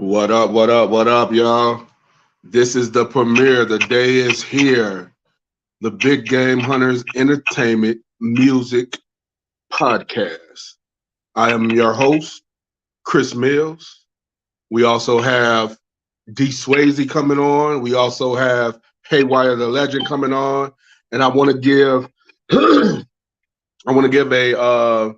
What up, what up, what up, y'all? This is the premiere. The day is here. The Big Game Hunters Entertainment Music Podcast. I am your host, Criz Milz. We also have D-Swayze coming on. We also have Haywire Da Legend coming on. And I want to give a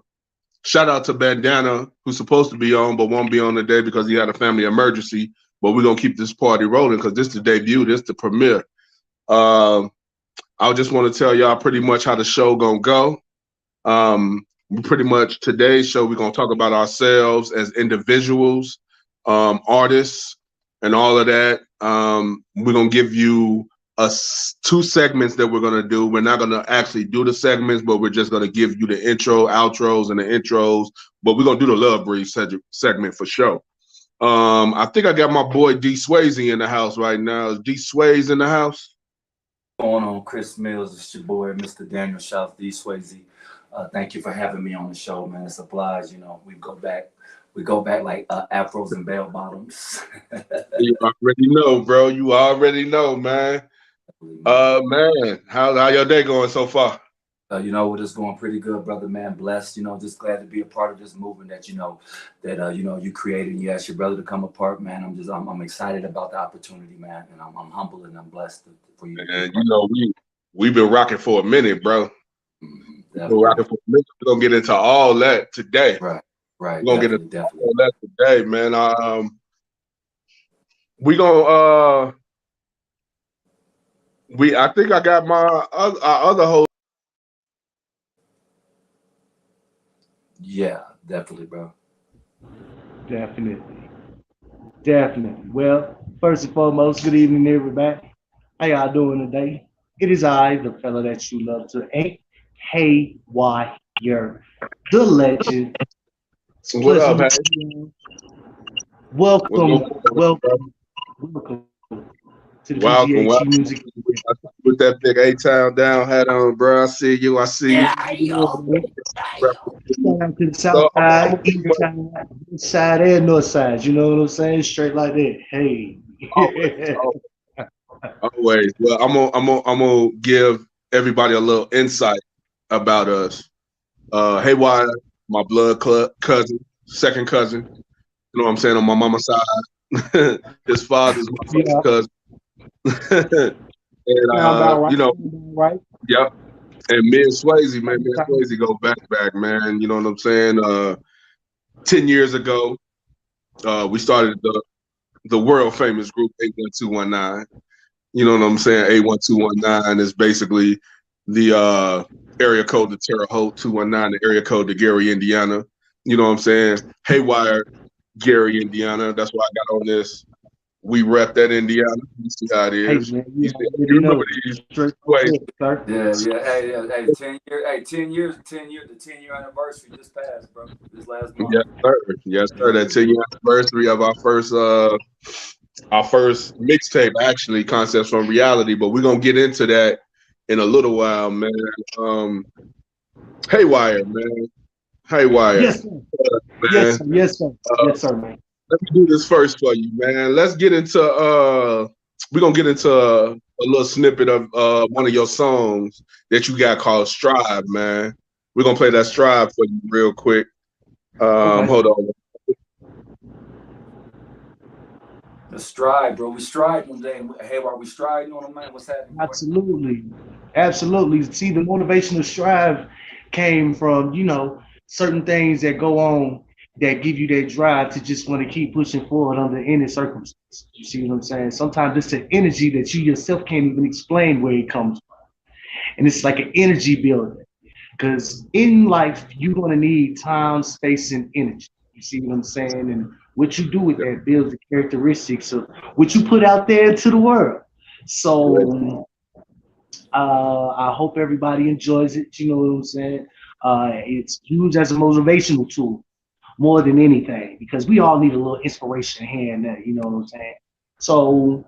shout out to Bandana, who's supposed to be on, but won't be on today because he had a family emergency. But we're gonna keep this party rolling because this is the debut, this is the premiere. I just want to tell y'all pretty much how the show gonna go. Pretty much today's show, we're gonna talk about ourselves as individuals, artists, and all of that. We're gonna give you two segments that we're gonna do. We're not gonna actually do the segments, but we're just gonna give you the intro, outros, and the intros. But we're gonna do the love brief segment for sure. I think I got my boy D-Swayze in the house right now. Is D-Swayze in the house? Going on, Criz Milz. It's your boy, Mr. Daniel South D-Swayze. Thank you for having me on the show, man. It's a oblige. You know, we go back like afros and bell bottoms. You already know, bro. You already know, man. Man, how your day going so far? You know what, it's going pretty good, brother, man. Blessed, you know, just glad to be a part of this movement that you created and you asked your brother to come apart, man. I'm excited about the opportunity, man, and I'm humble and I'm blessed for you. And you know, we've been rocking for a minute, bro. We're rocking for a minute. We're gonna get into all that today. Right. We're gonna get into all that today, man. I think I got our other host. Yeah, definitely, bro. Definitely. Well, first and foremost, good evening, everybody. How y'all doing today? It is I, the fella that you love to ain't Haywire Da Legend. What up, man? Welcome to the BGHE Muzick. With that big A-Town down hat on, bro. I see you. Shout out to the south side, east side, west side, and north side. You know what I'm saying? Straight like that. Hey. Always. Well, I'm gonna give everybody a little insight about us. Haywire, my blood cousin, second cousin. You know what I'm saying? On my mama's side, his father's my first cousin. And you know, right? Yep. And me and Swayze, man, Swayze go back, man. You know what I'm saying? 10 years ago, we started the world famous group 81219. You know what I'm saying? 81219 is basically the area code to Terre Haute, 219, the area code to Gary, Indiana. You know what I'm saying? Haywire, Gary, Indiana. That's why I got on this. We rep that Indiana. You see how it is. Hey, man, you remember these ways. Yeah. Hey, 10 years, the 10-year anniversary just passed, bro. This last month. Yes, sir. That 10-year anniversary of our first mixtape, actually, Concepts from Reality. But we're gonna get into that in a little while, man. Haywire, man. Haywire. Yes, sir. Man. Yes, sir, man. Let me do this first for you, man. Let's get into we're gonna get into a little snippet of one of your songs that you got called Strive, man. We're gonna play that Strive for you real quick. Okay. Hold on. The stride, bro. We stride one day. Hey, are we striding on them, man? What's happening? Absolutely. See, the motivation of Strive came from, you know, certain things that go on that give you that drive to just want to keep pushing forward under any circumstance. You see what I'm saying? Sometimes it's an energy that you yourself can't even explain where it comes from. And it's like an energy builder. Because in life, you're going to need time, space, and energy. You see what I'm saying? And what you do with that builds the characteristics of what you put out there into the world. So I hope everybody enjoys it. You know what I'm saying? It's used as a motivational tool more than anything, because we all need a little inspiration here and there, you know what I'm saying? So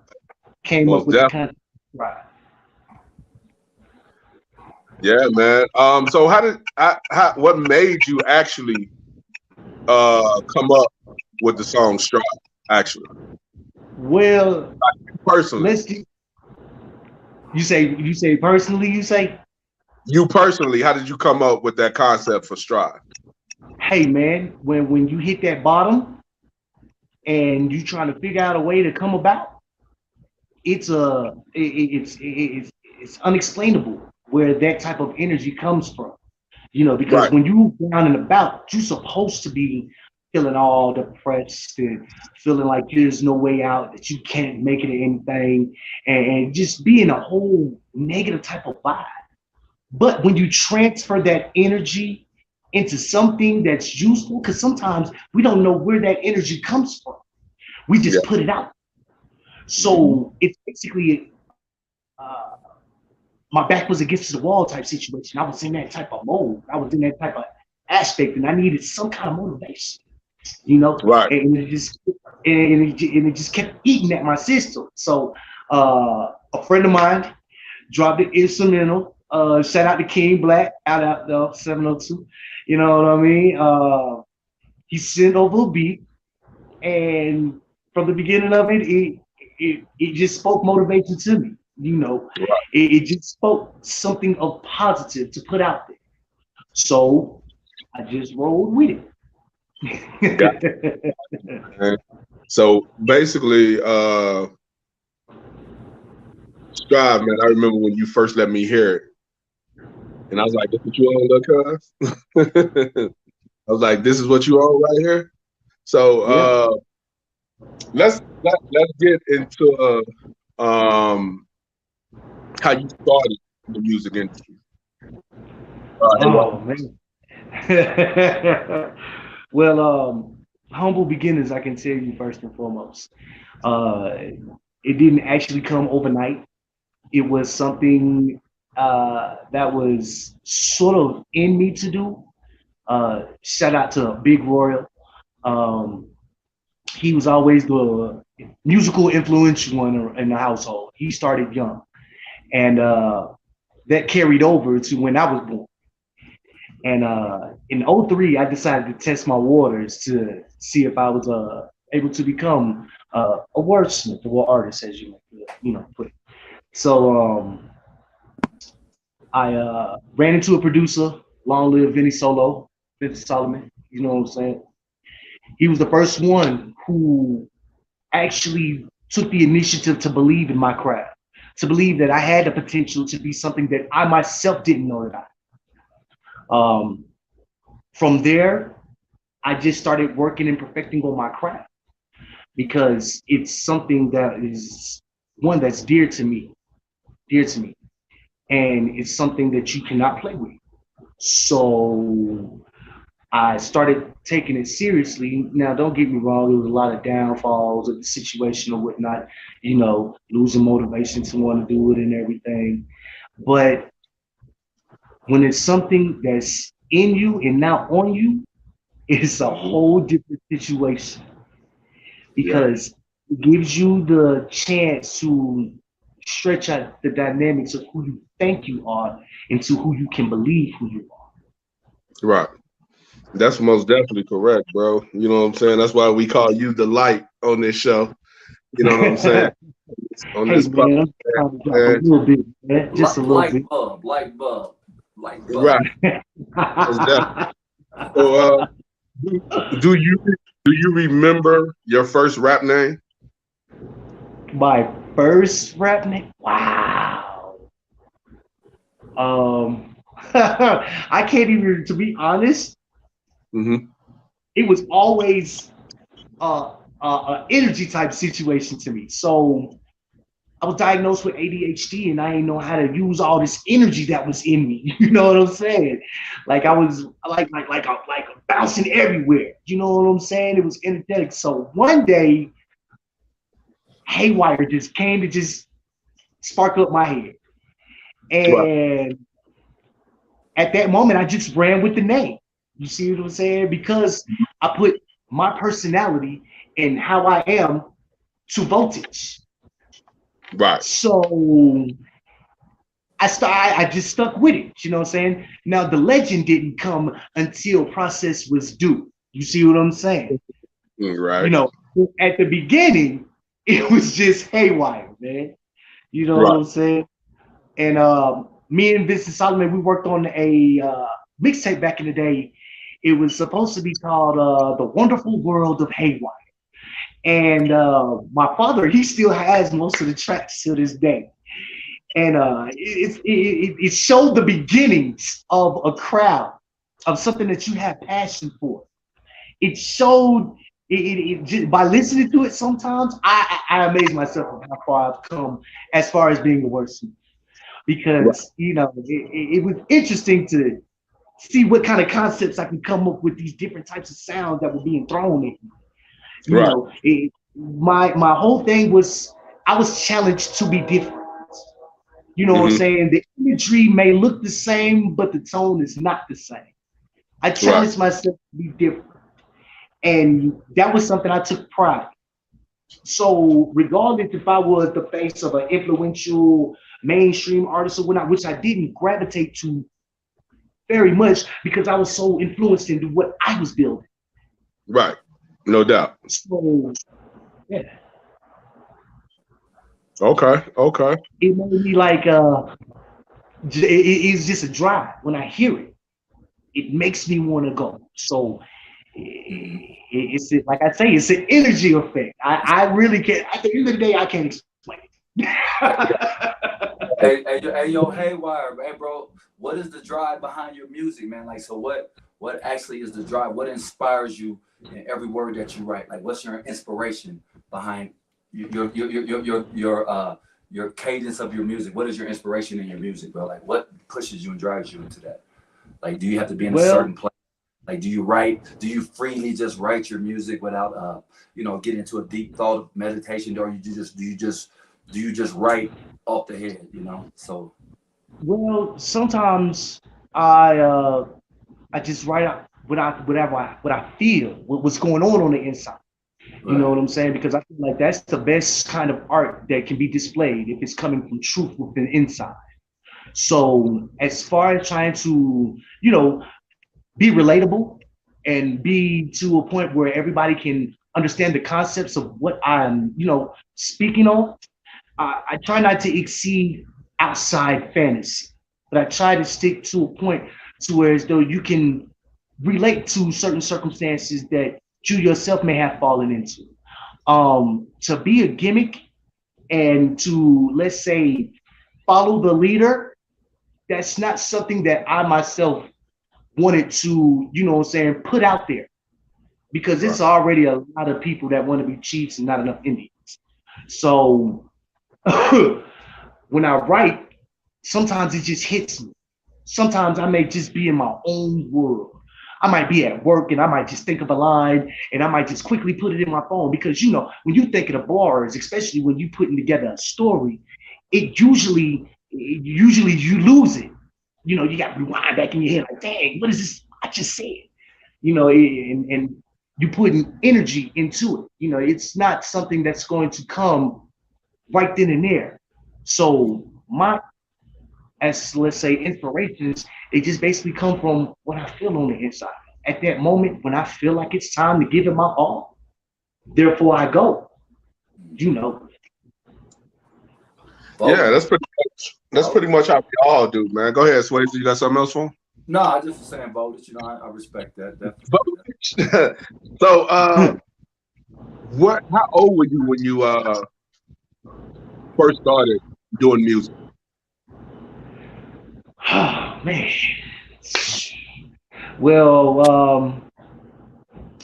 came up with the concept. Right. Yeah, man. So what made you actually come up with the song Strive? actually? Well, Personally. You say personally, you say? You personally, how did you come up with that concept for Strive? Hey man, when you hit that bottom and you trying to figure out a way to come about, it's unexplainable where that type of energy comes from. You know, because Right. when you down and about, you're supposed to be feeling all depressed and feeling like there's no way out, that you can't make it or anything, and just being a whole negative type of vibe. But when you transfer that energy into something that's useful, because sometimes we don't know where that energy comes from, we just put it out. So it's basically my back was against the wall type situation. I was in that type of mode. I was in that type of aspect, and I needed some kind of motivation, you know. Right. And it just kept eating at my system. So a friend of mine dropped an instrumental. Shout out to King Black out 702. You know what I mean? He sent over a beat, and from the beginning of it just spoke motivation to me. You know, Right. it just spoke something of positive to put out there. So I just rolled with it. So basically, Strive, man, I remember when you first let me hear it. And I was like, this what you on, look, cuz? I was like, this is what you on right here? So let's get into how you started in the music industry. Oh man. Well, humble beginnings, I can tell you first and foremost. It didn't actually come overnight. It was something that was sort of in me to do. Shout out to Big Royal. He was always the musical influential one in the household. He started young, and that carried over to when I was born. And in 03, I decided to test my waters to see if I was able to become a wordsmith or artist, as you put it. So I ran into a producer, long live Vinny Solomon, you know what I'm saying? He was the first one who actually took the initiative to believe in my craft, to believe that I had the potential to be something that I myself didn't know that I had. From there, I just started working and perfecting on my craft because it's something that is one that's dear to me, and it's something that you cannot play with. So I started taking it seriously. Now, don't get me wrong, there was a lot of downfalls of the situation or whatnot, losing motivation to want to do it and everything. But when it's something that's in you and not on you, it's a whole different situation because it gives you the chance to stretch out the dynamics of who you think you are into who you can believe who you are. Right. That's most definitely correct, bro. You know what I'm saying? That's why we call you the light on this show. You know what I'm saying? On hey, this man, a little bit, man. Just a little bit. Light bulb. Right. So, do you remember your first rap name? My first rap name? Wow. I can't even, to be honest. It was always an energy type situation to me. So I was diagnosed with ADHD and I didn't know how to use all this energy that was in me. You know what I'm saying? Like I was like bouncing everywhere. You know what I'm saying? It was energetic. So one day, Haywire just came to just spark up my head. And at that moment, I just ran with the name. You see what I'm saying? Because I put my personality and how I am to Voltage. Right. So I just stuck with it. You know what I'm saying? Now the legend didn't come until process was due. You see what I'm saying? Right. You know, At the beginning, it was just haywire, man. You know what I'm saying? And me and Vincent Solomon, we worked on a mixtape back in the day. It was supposed to be called The Wonderful World of Haywire. And my father, he still has most of the tracks to this day. And it showed the beginnings of a crowd, of something that you have passion for. It showed it by listening to it. Sometimes I amaze myself at how far I've come as far as being a wordsmith, because it was interesting to see what kind of concepts I can come up with, these different types of sounds that were being thrown in. My whole thing was I was challenged to be different. You know what I'm saying? The imagery may look the same, but the tone is not the same. I challenged myself to be different. And that was something I took pride in. So regardless if I was the face of an influential mainstream artist or whatnot, which I didn't gravitate to very much because I was so influenced into what I was building. Right. No doubt. So, yeah. Okay. It made me like, it's just a drive. When I hear it, it makes me want to go. So it's like I say, it's an energy effect. I really can't. At the end of the day, I can't explain it. hey, yo, Haywire, hey, bro. What is the drive behind your music, man? Like, so what actually is the drive? What inspires you in every word that you write? Like, what's your inspiration behind your cadence of your music? What is your inspiration in your music, bro? Like, what pushes you and drives you into that? Like, do you have to be in a certain place? Like, do you freely just write your music without get into a deep thought of meditation, or do you just write off the head, So well, sometimes I just write out what I feel, what's going on the inside. You know what I'm saying? Because I feel like that's the best kind of art that can be displayed if it's coming from truth within inside. So as far as trying to, be relatable and be to a point where everybody can understand the concepts of what I'm, speaking on, I try not to exceed outside fantasy, but I try to stick to a point to where as though you can relate to certain circumstances that you yourself may have fallen into. To be a gimmick and to, let's say, follow the leader, that's not something that I myself wanted to, put out there, because it's already a lot of people that want to be chiefs and not enough Indians. So when I write, sometimes it just hits me. Sometimes I may just be in my own world. I might be at work and I might just think of a line and I might just quickly put it in my phone, because when you think of the bars, especially when you're putting together a story, it usually you lose it. You got to rewind back in your head like, dang, what is this I just said? And you putting energy into it. It's not something that's going to come right then and there. So let's say, inspirations, they just basically come from what I feel on the inside. At that moment, when I feel like it's time to give it my all, therefore I go. Yeah, that's pretty much how we all do, man. Go ahead, Swayze. You got something else for him? No, I just was saying, Voltage. I respect that. So, how old were you when you first started doing music? Oh man. Well,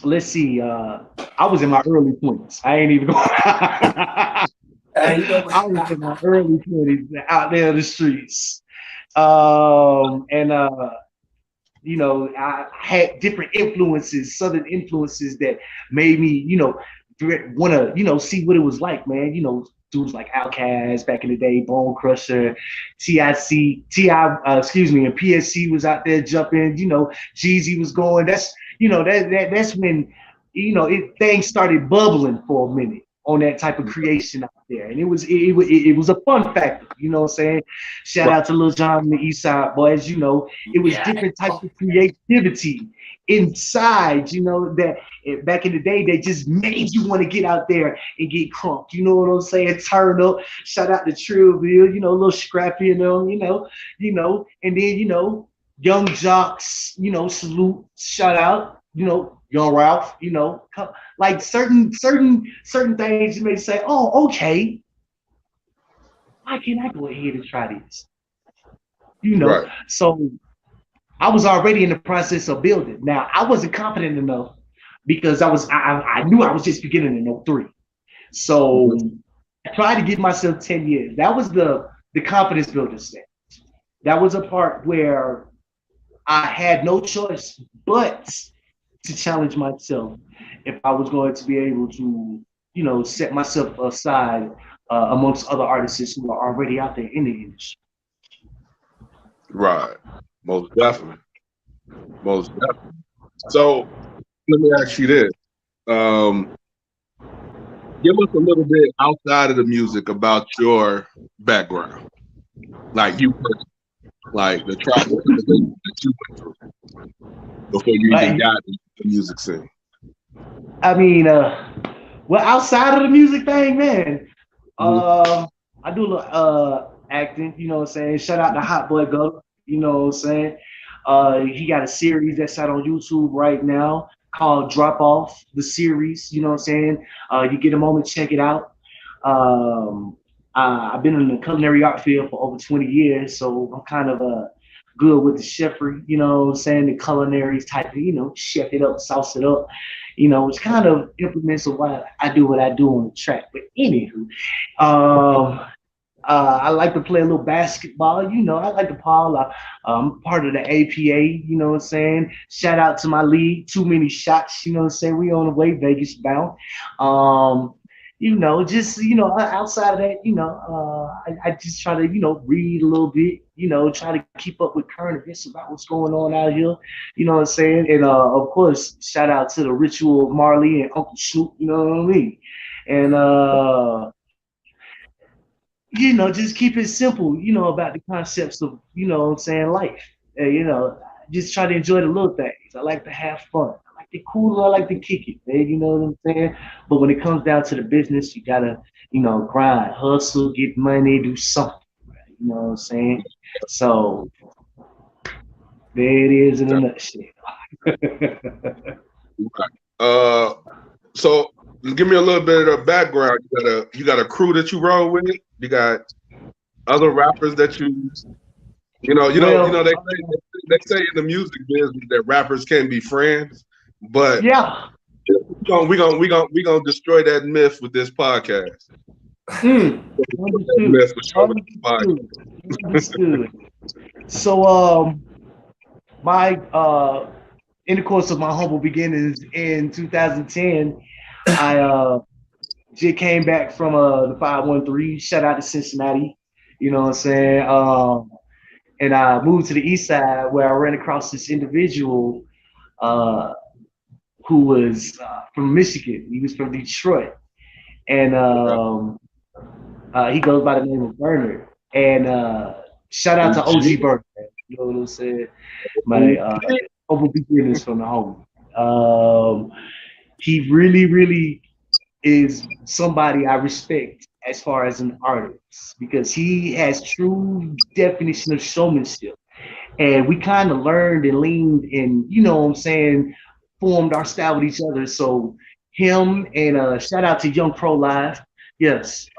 let's see. I was in my early 20s. I ain't even going. I was in my early 20s out there in the streets. I had different influences, Southern influences that made me, want to, see what it was like, man. Dudes like Outkast back in the day, Bone Crusher, and PSC was out there jumping. Jeezy was going. That's that's when things started bubbling for a minute on that type of creation out there, and it was a fun factor. You know what I'm saying? Shout out to Lil Jon and the East Side Boys. You know, it was different types of creativity inside. You know that back in the day, they just made you want to get out there and get crunk. You know what I'm saying? Turn up. Shout out to Trillville. You know, a little scrappy in them. And then Young Jocks. Salute. Shout out. Young Ralph, like certain things you may say, oh, okay, why can't I go ahead and try this? Right. So I was already in the process of building. Now I wasn't confident enough because I knew I was just beginning in 03. So I tried to give myself 10 years. That was the confidence building stage. That was a part where I had no choice but to challenge myself if I was going to be able to, set myself aside amongst other artists who are already out there in the industry. Right. Most definitely. So let me ask you this. Give us a little bit outside of the music about your background. Like you personally, like the travel that you went through before you even got into the music scene. I mean, well, outside of the music thing, man, I do a little acting, you know what I'm saying? Shout out to Hot Boy Go, you know what I'm saying? He got a series that's out on YouTube right now called Drop Off, the series, you know what I'm saying? You get a moment, check it out. I've been in the culinary art field for over 20 years, so I'm kind of good with the chefry, you know what I'm saying? The culinary type of, chef it up, sauce it up. It's kind of implements of why I do what I do on the track. But anywho, I like to play a little basketball. I like to ball. I'm part of the APA, you know what I'm saying? Shout out to my league, Too Many Shots, you know what I'm saying? We on the way, Vegas bound. Outside of that, I just try to, read a little bit, try to keep up with current events about what's going on out here, you know what I'm saying? And of course, shout out to the Ritual of Marley and Uncle Snoop, you know what I mean? And just keep it simple, about the concepts of, life. Just try to enjoy the little things. I like to have fun. I like to cool, I like to kick it, man. You know what I'm saying? But when it comes down to the business, you gotta, grind, hustle, get money, do something. You know what I'm saying? So there it is in a nutshell. So give me a little bit of the background. You got a crew that you roll with. You got other rappers that you know. They say in the music business that rappers can be friends, but yeah, we gonna destroy that myth with this podcast. Understood. So in the course of my humble beginnings in 2010, I just came back from the 513. Shout out to Cincinnati, you know what I'm saying? And I moved to the east side where I ran across this individual who was from Michigan. He was from Detroit, and he goes by the name of Bernard. And shout out to OG Bernard. You know what I'm saying? My humble beginnings from the home. He really, really is somebody I respect as far as an artist because he has true definition of showmanship. And we kind of learned and leaned and, formed our style with each other. So him and shout out to Young Pro Live. Yes,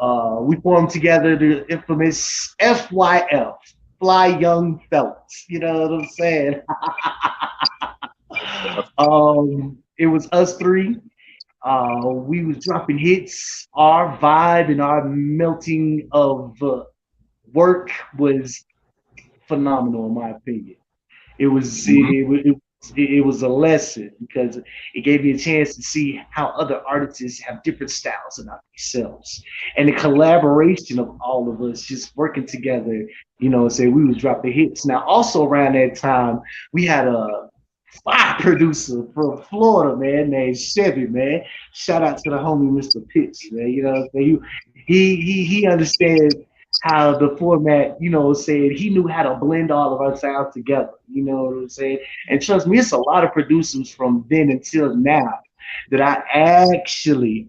we formed together the infamous FYF, Fly Young Fellas. You know what I'm saying? It was us three. We was dropping hits. Our vibe and our melting of work was phenomenal, in my opinion. It was it was a lesson because it gave me a chance to see how other artists have different styles about themselves, and the collaboration of all of us just working together. We was dropping hits. Now, also around that time, we had a fire producer from Florida, man, named Chevy, man. Shout out to the homie Mr. Pitts, man. You know what I'm saying? He understands how the format, you know, said he knew how to blend all of our sounds together. You know what I'm saying? And trust me, it's a lot of producers from then until now that I actually,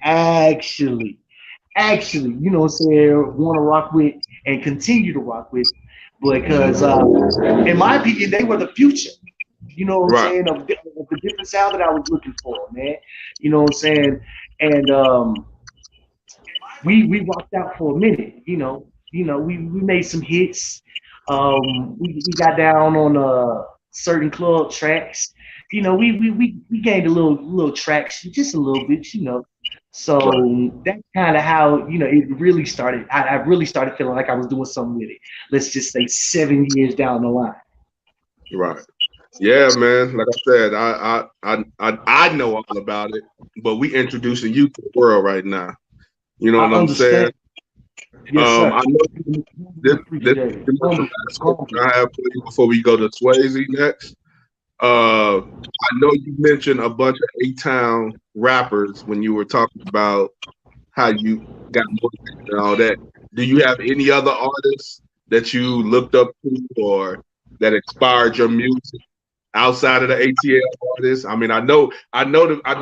you know what I'm saying, want to rock with and continue to rock with because, in my opinion, they were the future. You know what I'm Right. saying, of the different sound that I was looking for, man. You know what I'm saying, and we rocked out for a minute. We made some hits. We got down on certain club tracks. You know, we gained a little traction, just a little bit. You know. So that's kind of how, you know, it really started. I really started feeling like I was doing something with it. Let's just say 7 years down the line. Right. Yeah, man. Like I said, I know all about it, but we introducing you to the world right now. You know what I'm saying? Yes, sir. I know this is the last question I have for you before we go to Swayze next. I know you mentioned a bunch of A-Town rappers when you were talking about how you got motivated and all that. Do you have any other artists that you looked up to or that inspired your music outside of the ATL artists? I mean, I know the Of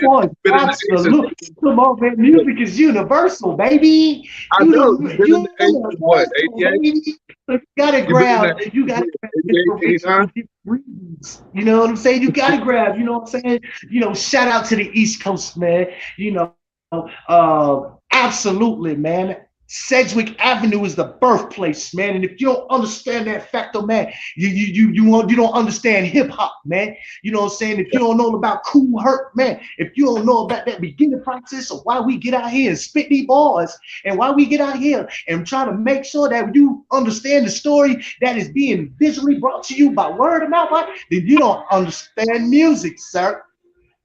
course, absolutely. Come on, man. Music is universal, baby. I know. You've been in the what? 88? You gotta grab inspiration for different reasons. You know what I'm saying? You gotta grab, you know what I'm saying? You know, shout out to the East Coast, man. You know, absolutely, man. Sedgwick Avenue is the birthplace, man. And if you don't understand that factor, man, you don't understand hip hop, man. You know what I'm saying? If you don't know about Cool Herc, man, if you don't know about that beginning process of why we get out here and spit these bars and why we get out here and try to make sure that you understand the story that is being visually brought to you by word of mouth, then you don't understand music, sir.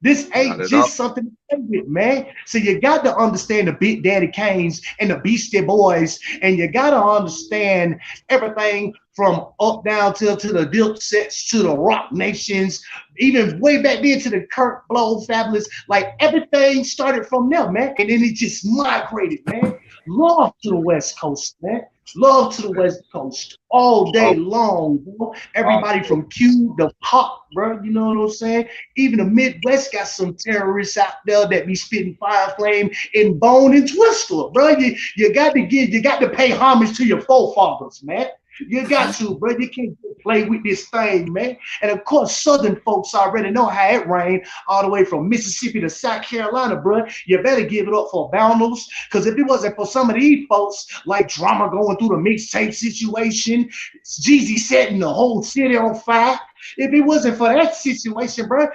This ain't just something to play with, man. So you got to understand the Big Daddy Kanes and the Beastie Boys, and you got to understand everything from up down to the Dipsets to the Rock Nations, even way back then to the Kurt Blow Fabulous. Like everything started from them, man, and then it just migrated, man. Love to the West Coast, man. Love to the West Coast all day long, bro. Everybody from Q to Pop, bro. You know what I'm saying? Even the Midwest got some terrorists out there that be spitting fire flame in Bone and Twister, bro. You got to pay homage to your forefathers, man. You got to, bro. You can't play with this thing, man. And of course, Southern folks already know how it rained all the way from Mississippi to South Carolina, bro. You better give it up for Boundals, because if it wasn't for some of these folks, like Drama going through the mixtape situation, Jeezy setting the whole city on fire. If it wasn't for that situation, bro,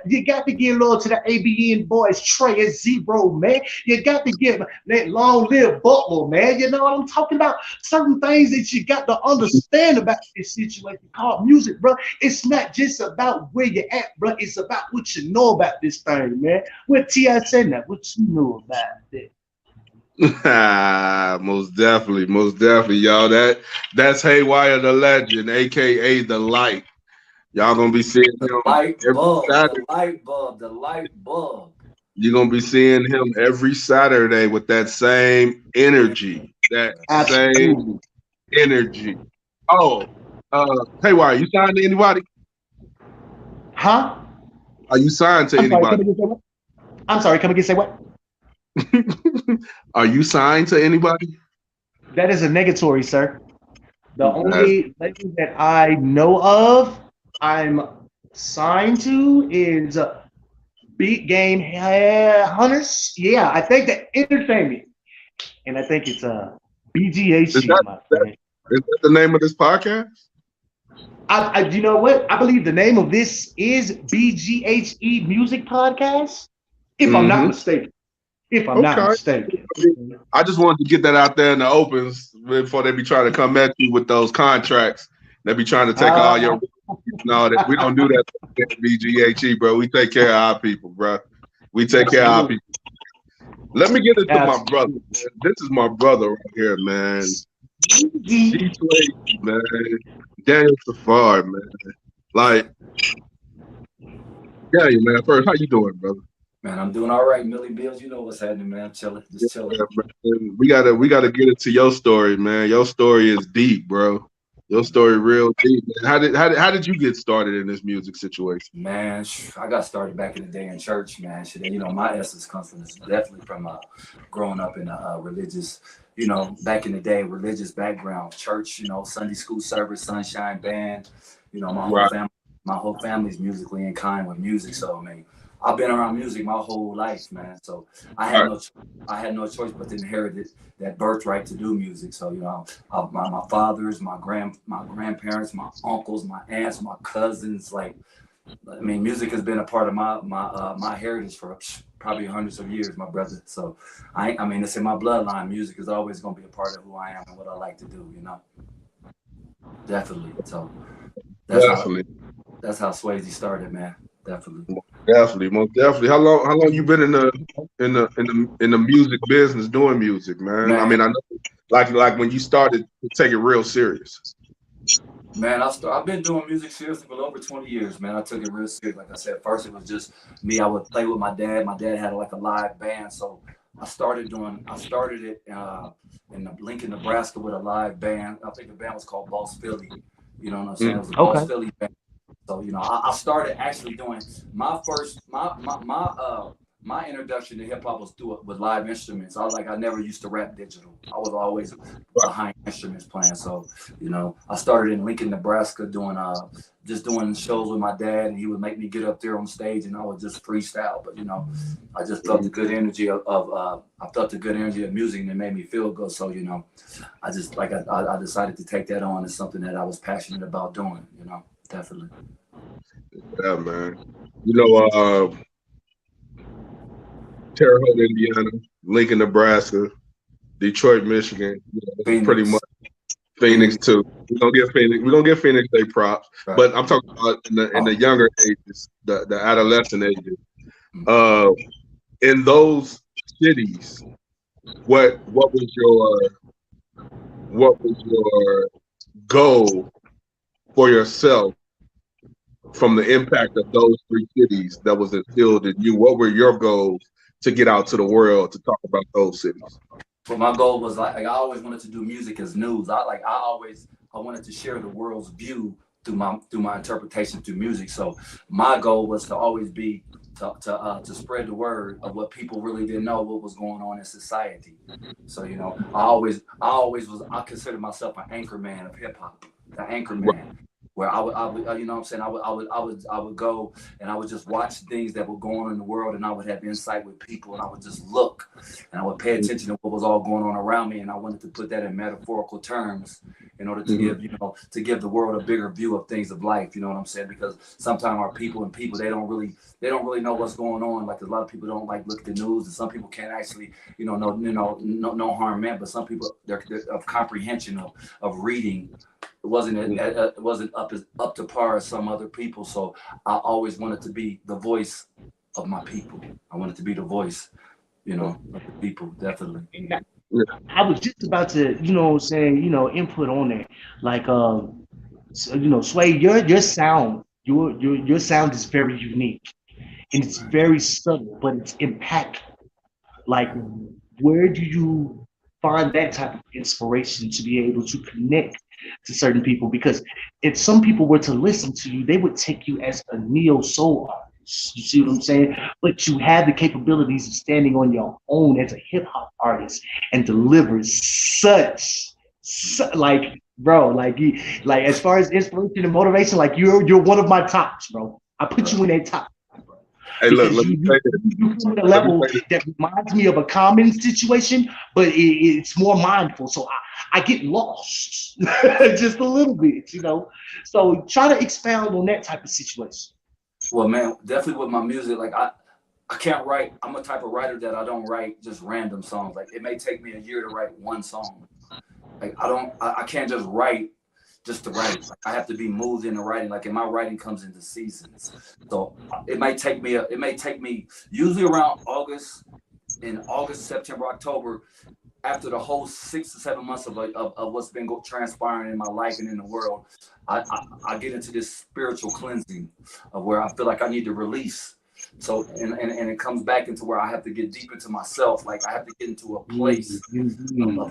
you got to give love to the ABN boys, Trey and Zero, man. You got to give that Long Live Butler, man. You know what I'm talking about? Certain things that you got to understand about this situation called music, bro. It's not just about where you're at, bro. It's about what you know about this thing, man. What T.I. said that? What you know about it? Most definitely, y'all. That's Haywire Da Legend, aka The Light. Y'all gonna be seeing him the light bulb. You're gonna be seeing him every Saturday with that same energy. Same energy. Oh, Haywire, you signed to anybody? Huh? Are you signed to anybody? I'm sorry, come again, say what? Are you signed to anybody? That is a negatory, sir. The only label that I know of I'm signed to is Beat Game Hunters. Yeah, I think that Entertainment. And I think it's BGHE, my friend. Is that the name of this podcast? You know what? I believe the name of this is BGHE Music Podcast, if I'm not mistaken. If I'm not mistaken. I just wanted to get that out there in the opens before they be trying to come at you with those contracts. They be trying to take all your... No, that we don't do that at BGHE, bro. We take care of our people, bro. We take care of our people. Let me get into my brother. Man. This is my brother right here, man. D-Swayze, man. Daniel Safari, man. Like, yeah, man. First, how you doing, brother? Man, I'm doing all right. Millie Bills, you know what's happening, man. I'm chilling, just chilling. Yeah, man. We gotta get into your story, man. Your story is deep, bro. Your story real deep. Man. How did you get started in this music situation? Man, I got started back in the day in church, man. Shit, you know, my essence comes from this, definitely from growing up in a religious, you know, back in the day, religious background, church, you know, Sunday school service, sunshine band. You know, my whole family's musically inclined with music. So I mean, I've been around music my whole life, man. So I had no choice but to inherit that birthright to do music. So you know, my fathers, my grandparents, my uncles, my aunts, my cousins, like. I mean, music has been a part of my heritage for probably hundreds of years, my brother. So I mean, it's in my bloodline. Music is always going to be a part of who I am and what I like to do. You know, definitely. So that's how Swayze started, man. Definitely. Most definitely. How long you been in the music business doing music, man? I mean, I know, like when you started to take it real serious. Man, I've been doing music seriously for over 20 years, man. I took it real serious. Like I said, first it was just me. I would play with my dad. My dad had like a live band, so I started it in Lincoln, Nebraska with a live band. I think the band was called Boss Philly. You know what I'm saying? It was a Boss Philly band. So you know, I started actually doing my first my introduction to hip hop was with live instruments. I never used to rap digital. I was always behind instruments playing. So, you know, I started in Lincoln, Nebraska doing just doing shows with my dad, and he would make me get up there on stage and I would just freestyle. But you know, I just felt the good energy of music, and it made me feel good. So, you know, I just I decided to take that on as something that I was passionate about doing, you know, definitely. Yeah, man. You know, Terre Haute, Indiana, Lincoln, Nebraska, Detroit, Michigan, pretty much Phoenix too. We're gonna give Phoenix their props. Right. But I'm talking about in the younger ages, the adolescent ages. In those cities, what was your goal for yourself from the impact of those three cities that was instilled in you? What were your goals to get out to the world to talk about those cities? But my goal was like I always wanted to do music as news. I wanted to share the world's view through my interpretation through music. So my goal was to always be to spread the word of what people really didn't know, what was going on in society. So you know, I considered myself an anchor man of hip hop, the anchor man. Where I would, you know what I'm saying? I would go and I would just watch things that were going on in the world, and I would have insight with people, and I would just look and I would pay attention to what was all going on around me, and I wanted to put that in metaphorical terms in order to give the world a bigger view of things of life. You know what I'm saying? Because sometimes our people they don't really know what's going on. Like a lot of people don't like look at the news, and some people can't actually no harm meant, but some people they're of comprehension of reading. It wasn't up to par as some other people. So I always wanted to be the voice of my people. I wanted to be the voice, you know, of the people, definitely. I was just about to, you know what I'm saying, you know, input on that. Like you know, Sway, your sound, your sound is very unique and it's very subtle, but it's impactful. Like, where do you find that type of inspiration to be able to connect to certain people? Because if some people were to listen to you, they would take you as a neo soul artist. You see what I'm saying? But you have the capabilities of standing on your own as a hip hop artist and deliver such like, bro, like as far as inspiration and motivation, like you're one of my tops, bro. I put you in that top. Hey, look, let me you come at a level that reminds me of a common situation, but it's more mindful. So I get lost just a little bit, you know. So try to expound on that type of situation. Well, man, definitely with my music, like I can't write. I'm a type of writer that I don't write just random songs. Like it may take me a year to write one song. Like I can't just write just to write. Like, I have to be moved into writing. Like, and my writing comes into seasons. So it may take me usually around August, September, October. after the whole 6 to 7 months of what's been transpiring in my life and in the world, I get into this spiritual cleansing of where I feel like I need to release. So and it comes back into where I have to get deep into myself. Like I have to get into a place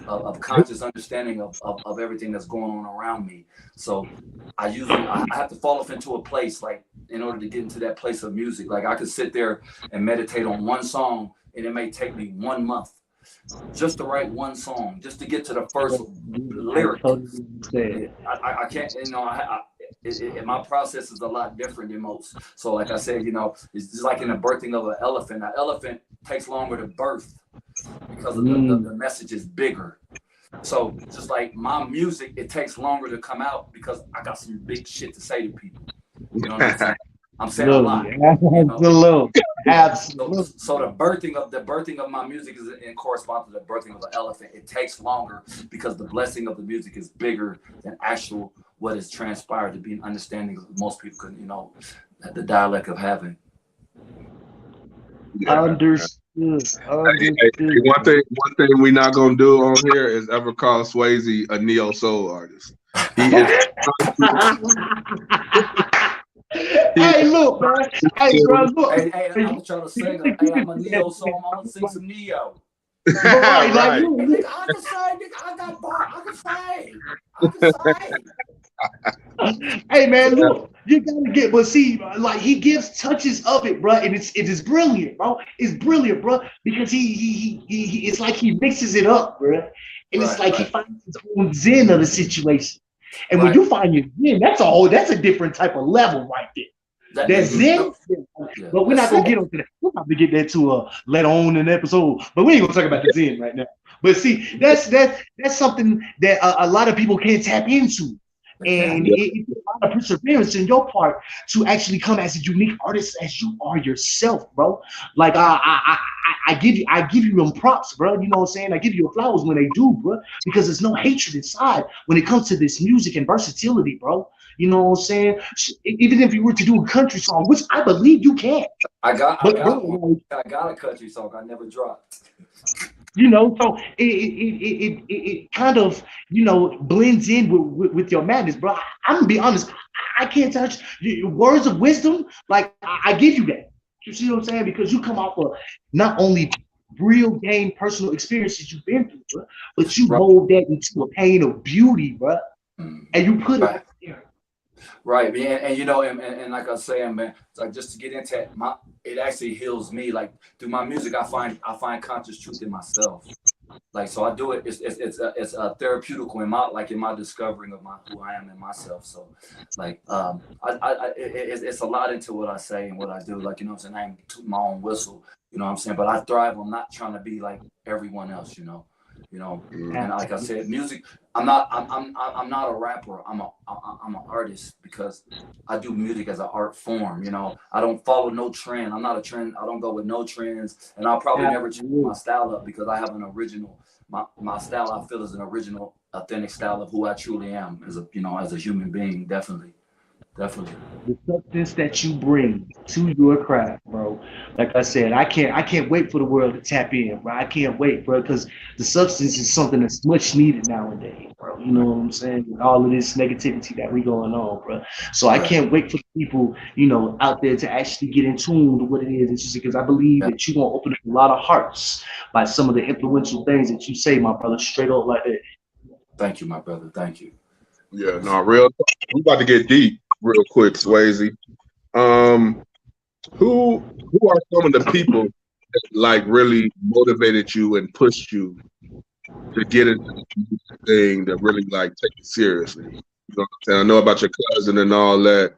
of conscious understanding of everything that's going on around me. So I have to fall off into a place, like in order to get into that place of music. Like I could sit there and meditate on one song, and it may take me 1 month just to write one song, just to get to the first lyric. I can't, you know, my process is a lot different than most. So like I said, you know, it's just like in the birthing of an elephant. An elephant takes longer to birth because of the message is bigger. So just like my music, it takes longer to come out because I got some big shit to say to people. You know what I'm saying? I'm saying a lot. Absolutely. So the birthing of my music is in correspond to the birthing of an elephant. It takes longer because the blessing of the music is bigger than actual what is transpired to be an understanding of most people can, you know, the dialect of having. Yeah. Understood. Hey, one thing we're not gonna do on here is ever call Swayze a neo soul artist. He is. Hey, look, man. Hey, bro, look. Hey, I'm trying to sing. Hey, I'm a neo soul. I'm gonna sing some neo. Right, like, Hey, nigga, I can say, nigga, I got bar. I can say. Hey, man, look, you gotta get, but see, like he gives touches of it, bro, and it is brilliant, bro. It's brilliant, bro, because he it's like he mixes it up, bro, and it's like he finds his own zen of the situation. And when you find your zen, that's a different type of level right there. That's zen, but we're not gonna get onto that. We'll probably get that to later on in the episode, but we ain't gonna talk about the zen right now. But see, that's something that a lot of people can't tap into. And it's a lot of perseverance in your part to actually come as a unique artist as you are yourself, bro. Like I give you them props, bro. You know what I'm saying? I give you flowers when they do, bro, because there's no hatred inside when it comes to this music and versatility, bro. You know what I'm saying? Even if you were to do a country song, which I believe you can. I got a country song I never dropped. You know, so it kind of, you know, blends in with your madness, bro. I'm gonna be honest, I can't touch words of wisdom. Like I give you that. You see what I'm saying? Because you come off of not only real game personal experiences you've been through, bro, but you mold that into a pain of beauty, bro, and you put it there. Right, man, and you know, and like I was saying, man, like just to get into it, it actually heals me. Like through my music, I find conscious truth in myself. Like so, I do it. It's therapeutical in my discovering of who I am in myself. So, like, it's a lot into what I say and what I do. Like you know, what I'm saying, I am tooting my own whistle. You know what I'm saying, but I thrive on not trying to be like everyone else. You know. And like I said, music. I'm not a rapper. I'm an artist because I do music as an art form. You know, I don't follow no trend. I'm not a trend. I don't go with no trends, and I'll probably never change my style up because I have an original. My style I feel is an original, authentic style of who I truly am as a human being. Definitely. The substance that you bring to your craft, bro. Like I said, I can't wait for the world to tap in, bro. I can't wait, bro, because the substance is something that's much needed nowadays, bro. You know what I'm saying? With all of this negativity that we going on, bro. So I can't wait for people, you know, out there to actually get in tune to what it is. It's just because I believe that you're gonna open up a lot of hearts by some of the influential things that you say, my brother, straight up like that. Thank you, my brother. Thank you. Yeah, no, real. We about to get deep real quick, Swayze. Who are some of the people that like really motivated you and pushed you to get into this thing that really like take it seriously? You know what I'm saying? I know about your cousin and all that.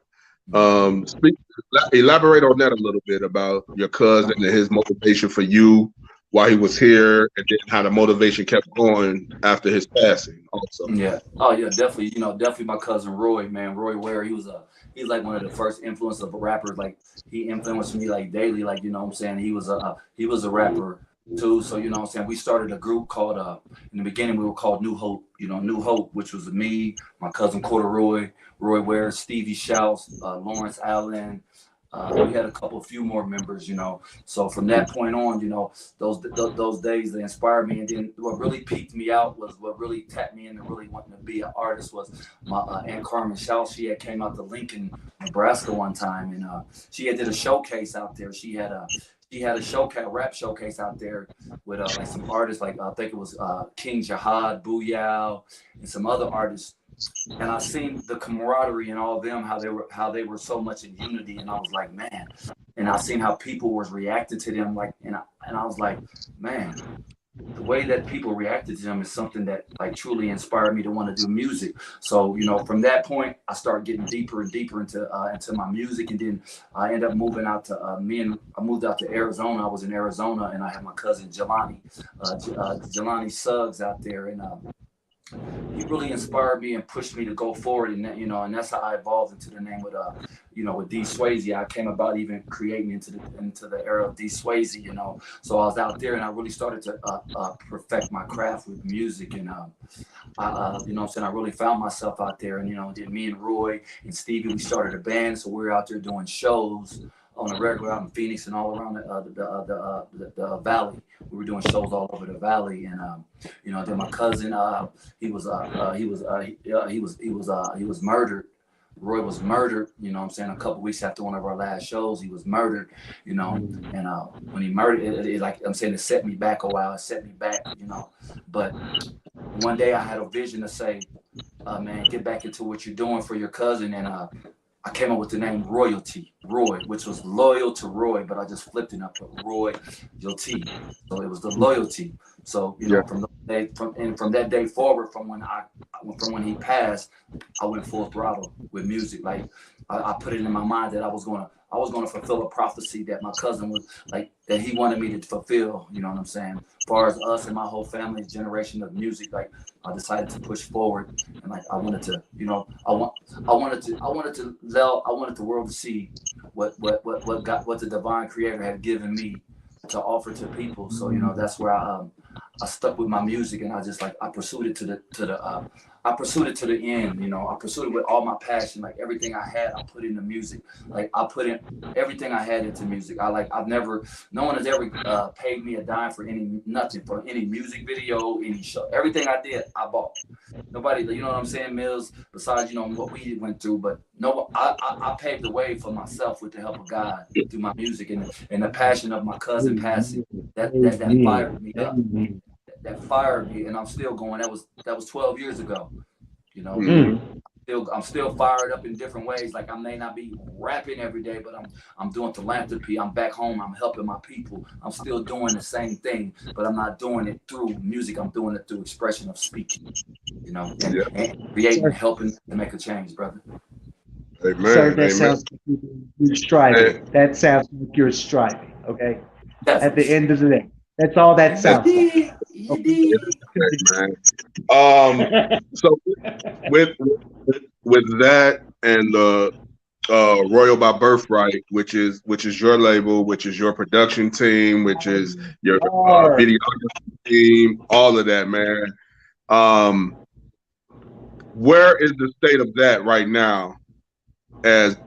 Elaborate on that a little bit about your cousin and his motivation for you while he was here, and then how the motivation kept going after his passing also. Yeah. Oh yeah, definitely. You know, definitely my cousin Roy, man. Roy Ware, he's like one of the first influences of rappers. Like he influenced me like daily. Like, you know what I'm saying? He was a rapper too. So, you know what I'm saying? We started a group called in the beginning we were called New Hope, you know, New Hope, which was me, my cousin Corduroy, Roy Ware, Stevie Shouts, Lawrence Allen, We had a few more members, you know. So from that point on, you know, those days, they inspired me. And then what really peaked me out was what really tapped me into really wanting to be an artist was my Aunt Carmen Shaw. She had came out to Lincoln, Nebraska one time, and she had did a showcase out there. She had a rap showcase out there with like some artists, like I think it was King Jihad, Booyah, and some other artists. And I seen the camaraderie in all of them, how they were so much in unity, and I was like, man. And I seen how people was reacting to them, like, and I was like, man, the way that people reacted to them is something that like truly inspired me to want to do music. So, you know, from that point, I started getting deeper and deeper into my music, and then I ended up moving out to I moved out to Arizona. I was in Arizona, and I had my cousin Jelani Suggs out there, and he really inspired me and pushed me to go forward, and that, you know, and that's how I evolved into the name with you know, with D-Swayze. I came about even creating into the era of D-Swayze, you know. So I was out there, and I really started to perfect my craft with music, and I you know what I'm saying, I really found myself out there. And you know, then me and Roy and Stevie, we started a band, so we were out there doing shows on a regular out in Phoenix and all around the valley. We were doing shows all over the valley, and you know, then my cousin, he was murdered. Roy was murdered, you know what I'm saying, a couple weeks after one of our last shows. He was murdered, you know, and when he murdered, it like I'm saying, it set me back a while. It set me back, you know. But one day I had a vision to say, man, get back into what you're doing for your cousin, and I came up with the name Roy, which was loyal to Roy, but I just flipped it up to Royalty. So it was the loyalty. So, you know, from that day forward, from when he passed, I went full throttle with music. Like I put it in my mind that I was gonna fulfill a prophecy that my cousin was like, that he wanted me to fulfill, you know what I'm saying? As far as us and my whole family's generation of music, like I decided to push forward, and like I wanted to, you know, I wanted the world to see what the divine creator had given me to offer to people. So, you know, that's where I stuck with my music, and I just like I pursued it to the end. You know, I pursued it with all my passion. Like everything I had, I put into music. Like I put in everything I had into music. No one has ever paid me a dime for nothing, for any music video, any show. Everything I did, I bought. Nobody, you know what I'm saying, Mills, besides, you know, what we went through, but no, I paved the way for myself with the help of God through my music, and the passion of my cousin passing, that fired me up. That fired me, and I'm still going. That was 12 years ago, you know. I'm still fired up in different ways. Like I may not be rapping every day, but I'm doing philanthropy. I'm back home. I'm helping my people. I'm still doing the same thing, but I'm not doing it through music. I'm doing it through expression of speaking, you know, and creating, helping to make a change, brother. Amen. Sir, that sounds like you're striving. That sounds like you're striving. Okay. Definitely. At the end of the day, that's all that sounds like. So with that and the Royal by Birthright, which is your label, which is your production team, which is your videography team, all of that, man. Where is the state of that right now as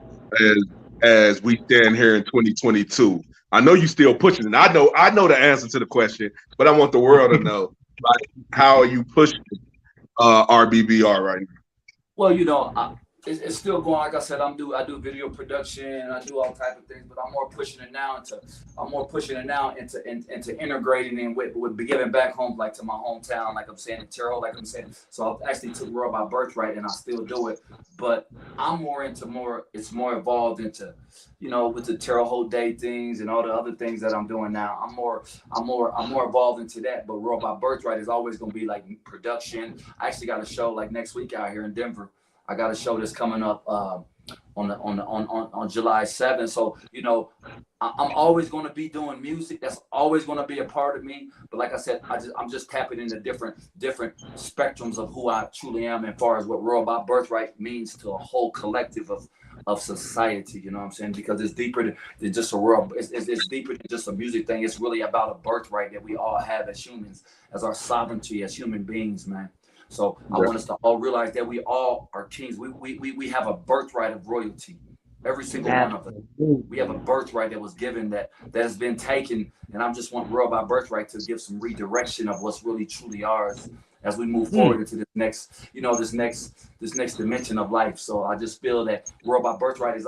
we stand here in 2022? I know you still pushing it. I know the answer to the question, but I want the world to know, like, how are you pushing RBBR right now? Well, you know, it's still going. Like I said, I do video production, I do all type of things, but I'm more pushing it now into integrating in with giving back home, like to my hometown, like I'm saying, in Terre Haute, like I'm saying. So I actually took Royal by Birthright, and I still do it, but I'm it's more evolved into, you know, with the Terre Haute Day things and all the other things that I'm doing now. I'm more evolved into that. But Royal by Birthright is always gonna be like production. I actually got a show like next week out here in Denver. I got a show that's coming up on July 7th. So, you know, I'm always going to be doing music. That's always going to be a part of me. But like I said, I'm just tapping into different spectrums of who I truly am, as far as what Royal by Birthright means to a whole collective of society. You know what I'm saying? Because it's deeper than just a world. It's deeper than just a music thing. It's really about a birthright that we all have as humans, as our sovereignty as human beings, man. So I want us to all realize that we all are kings. We have a birthright of royalty. Every single one of them. We have a birthright that was given that has been taken, and I just want World by Birthright to give some redirection of what's really truly ours as we move forward into this next, this next dimension of life. So I just feel that World by Birthright is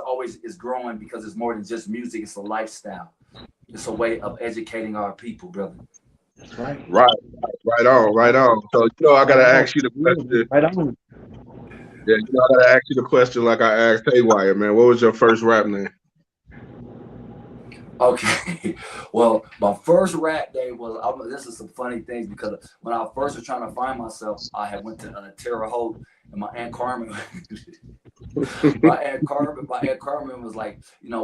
growing because it's more than just music. It's a lifestyle. It's a way of educating our people, brother. That's right. Right on. So I gotta ask you the question. Right on. Yeah, I gotta ask you the question like I asked Haywire, man. What was your first rap name? Okay, well, my first rap name was. This is some funny things because when I first was trying to find myself, I had went to Terre Haute, and my Aunt Carmen, my Aunt Carmen was like,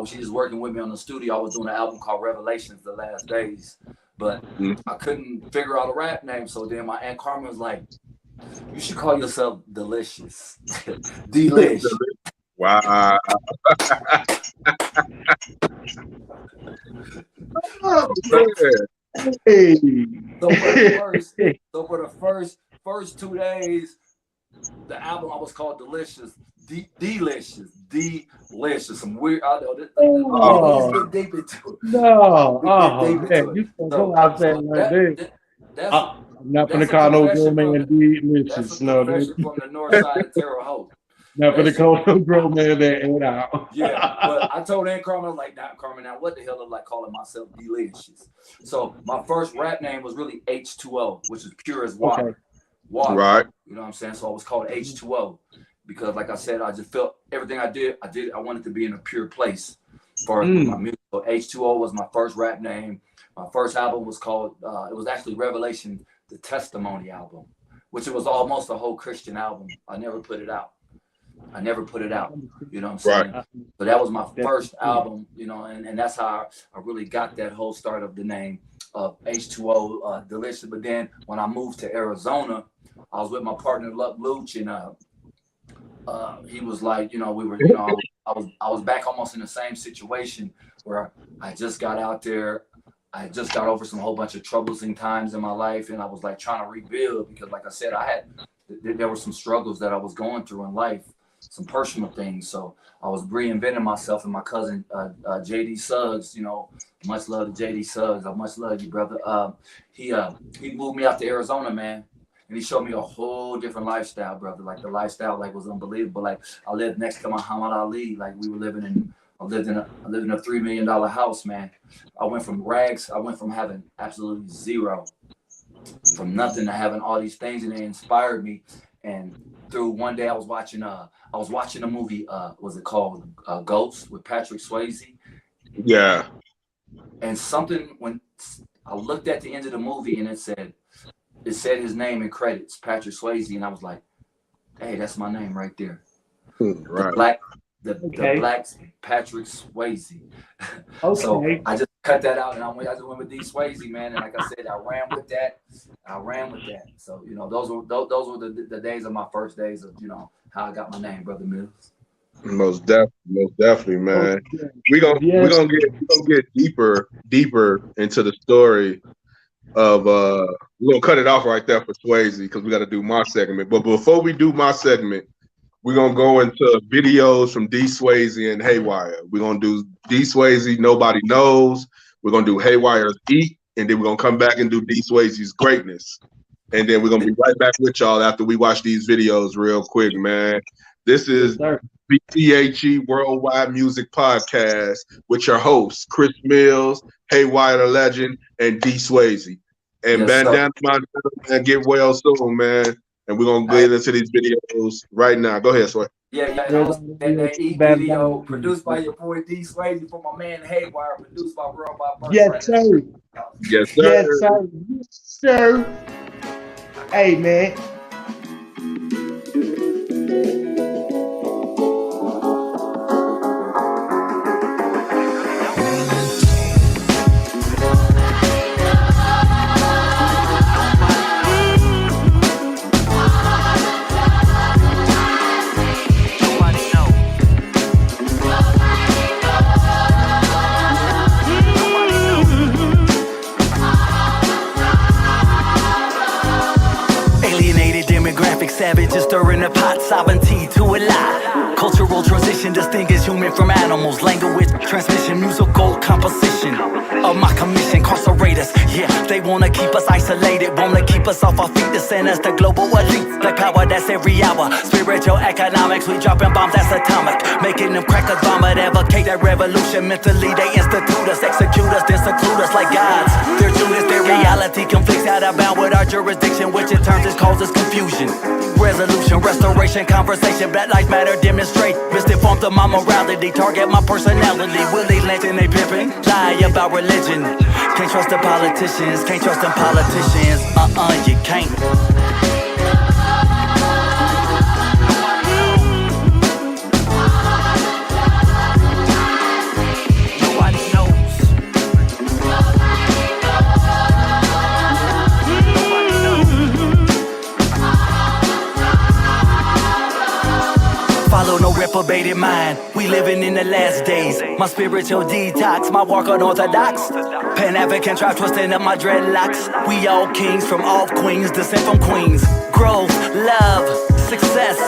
she was working with me on the studio. I was doing an album called Revelations, The Last Days, but I couldn't figure out a rap name. So then my Aunt Carmen was like, you should call yourself Delicious. Delish. Wow. Hey. So for the first 2 days, the album I was called Delicious. Delicious. Some weird. I know this. Get deep into it. No. You can go out there like that. I'm not gonna call no grown man D-Swayze. No, that's from the north side of Terre Haute. Not gonna call no grown man that ain't out. Yeah, but I told Aunt Carmen, I was like, "Not Carmen, now what the hell am I calling myself Delicious?" So my first rap name was really H2O, which is pure as water. Okay. Water. Right. You know what I'm saying? So I was called H2O because, like I said, I just felt everything I did. I wanted to be in a pure place for my music. So H2O was my first rap name. My first album was called. It was actually Revelation, the Testimony album, which it was almost a whole Christian album. I never put it out. You know what I'm saying? Right. So that was my first album, and that's how I really got that whole start of the name of H2O, Delicious. But then when I moved to Arizona, I was with my partner Luck Luch, and he was like, I was back almost in the same situation where I just got out there. I just got over whole bunch of troublesome times in my life, and I was like trying to rebuild because, like I said, there were some struggles that I was going through in life, some personal things. So I was reinventing myself, and my cousin JD Suggs, much love to JD Suggs. I much love you, brother. He moved me out to Arizona, man, and he showed me a whole different lifestyle, brother. Like the lifestyle, was unbelievable. Like I lived next to Muhammad Ali. Like we were living in. I lived in a $3 million house, man. I went from rags. I went from having absolutely zero, from nothing to having all these things, and it inspired me. And through one day, I was watching a movie. Was it called Ghost with Patrick Swayze? Yeah. And something when I looked at the end of the movie, and it said his name in credits, Patrick Swayze, and I was like, hey, that's my name right there. Right. The black Patrick Swayze. Okay. So I just cut that out, and I just went with D-Swayze, man. And like I said, I ran with that. So those were the days of my first days of how I got my name, Brother Milz. Most definitely, man. We're gonna get deeper into the story of we're gonna cut it off right there for Swayze because we got to do my segment. But before we do my segment, we're going to go into videos from D-Swayze and Haywire. We're going to do D-Swayze, Nobody Knows. We're going to do Haywire's Eat. And then we're going to come back and do D-Swayze's Greatness. And then we're going to be right back with y'all after we watch these videos real quick, man. This is BGHE Worldwide Music Podcast with your hosts, Criz Milz, Haywire Da Legend, and D-Swayze. And Bandana Montana and get well soon, man. And we're going to get into these videos right now. Go ahead, Sway. Yeah. That Eat video produced by your boy D-Swayze for my man Haywire, produced by World by Birthright. Yes, sir. Yes, sir. Yes, sir. Yes, sir. Hey, man. Savages stirring the pot, sovereignty to a lie. Cultural Tonal transition distinguish human from animals. Language transmission, musical composition of my commission. Incarcerate us, yeah, they wanna keep us isolated, wanna keep us off our feet to send us to global elite. Black power, that's every hour. Spiritual economics, we dropping bombs, that's atomic. Making them crackers vomit, advocate that revolution. Mentally, they institute us, execute us, then seclude us like gods. Their Judas, their reality conflicts out of bound with our jurisdiction, which in turn just causes confusion. Resolution, restoration, conversation, Black Lives Matter, demonstrate. Misinformed of my morality, target my personality. Willie Lynch and they pimping, lie about religion. Can't trust the politicians, can't trust them politicians. You can't. Follow no reprobated mind. We living in the last days. My spiritual detox, my walk unorthodox. Pan-African tribe twisting up my dreadlocks. We all kings from all queens, descent from queens. Growth, love, success.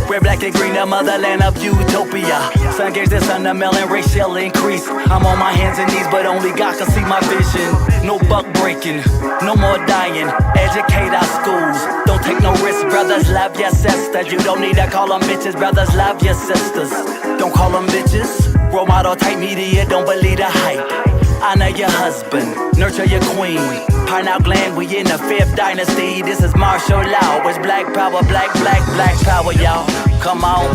Red, black, and green, the motherland of utopia. Sun gaze the sun, the melon racial increase. I'm on my hands and knees, but only God can see my vision. No buck breaking, no more dying. Educate our schools. Don't take no risks, brothers, love your sisters. You don't need to call them bitches, brothers, love your sisters. Don't call them bitches. Role model type media, don't believe the hype. Honor your husband, nurture your queen. Pineal gland, we in the 5th dynasty. This is martial law, it's black power, black power, y'all. Come on.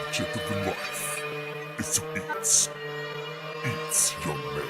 Objective in life is to eat young man.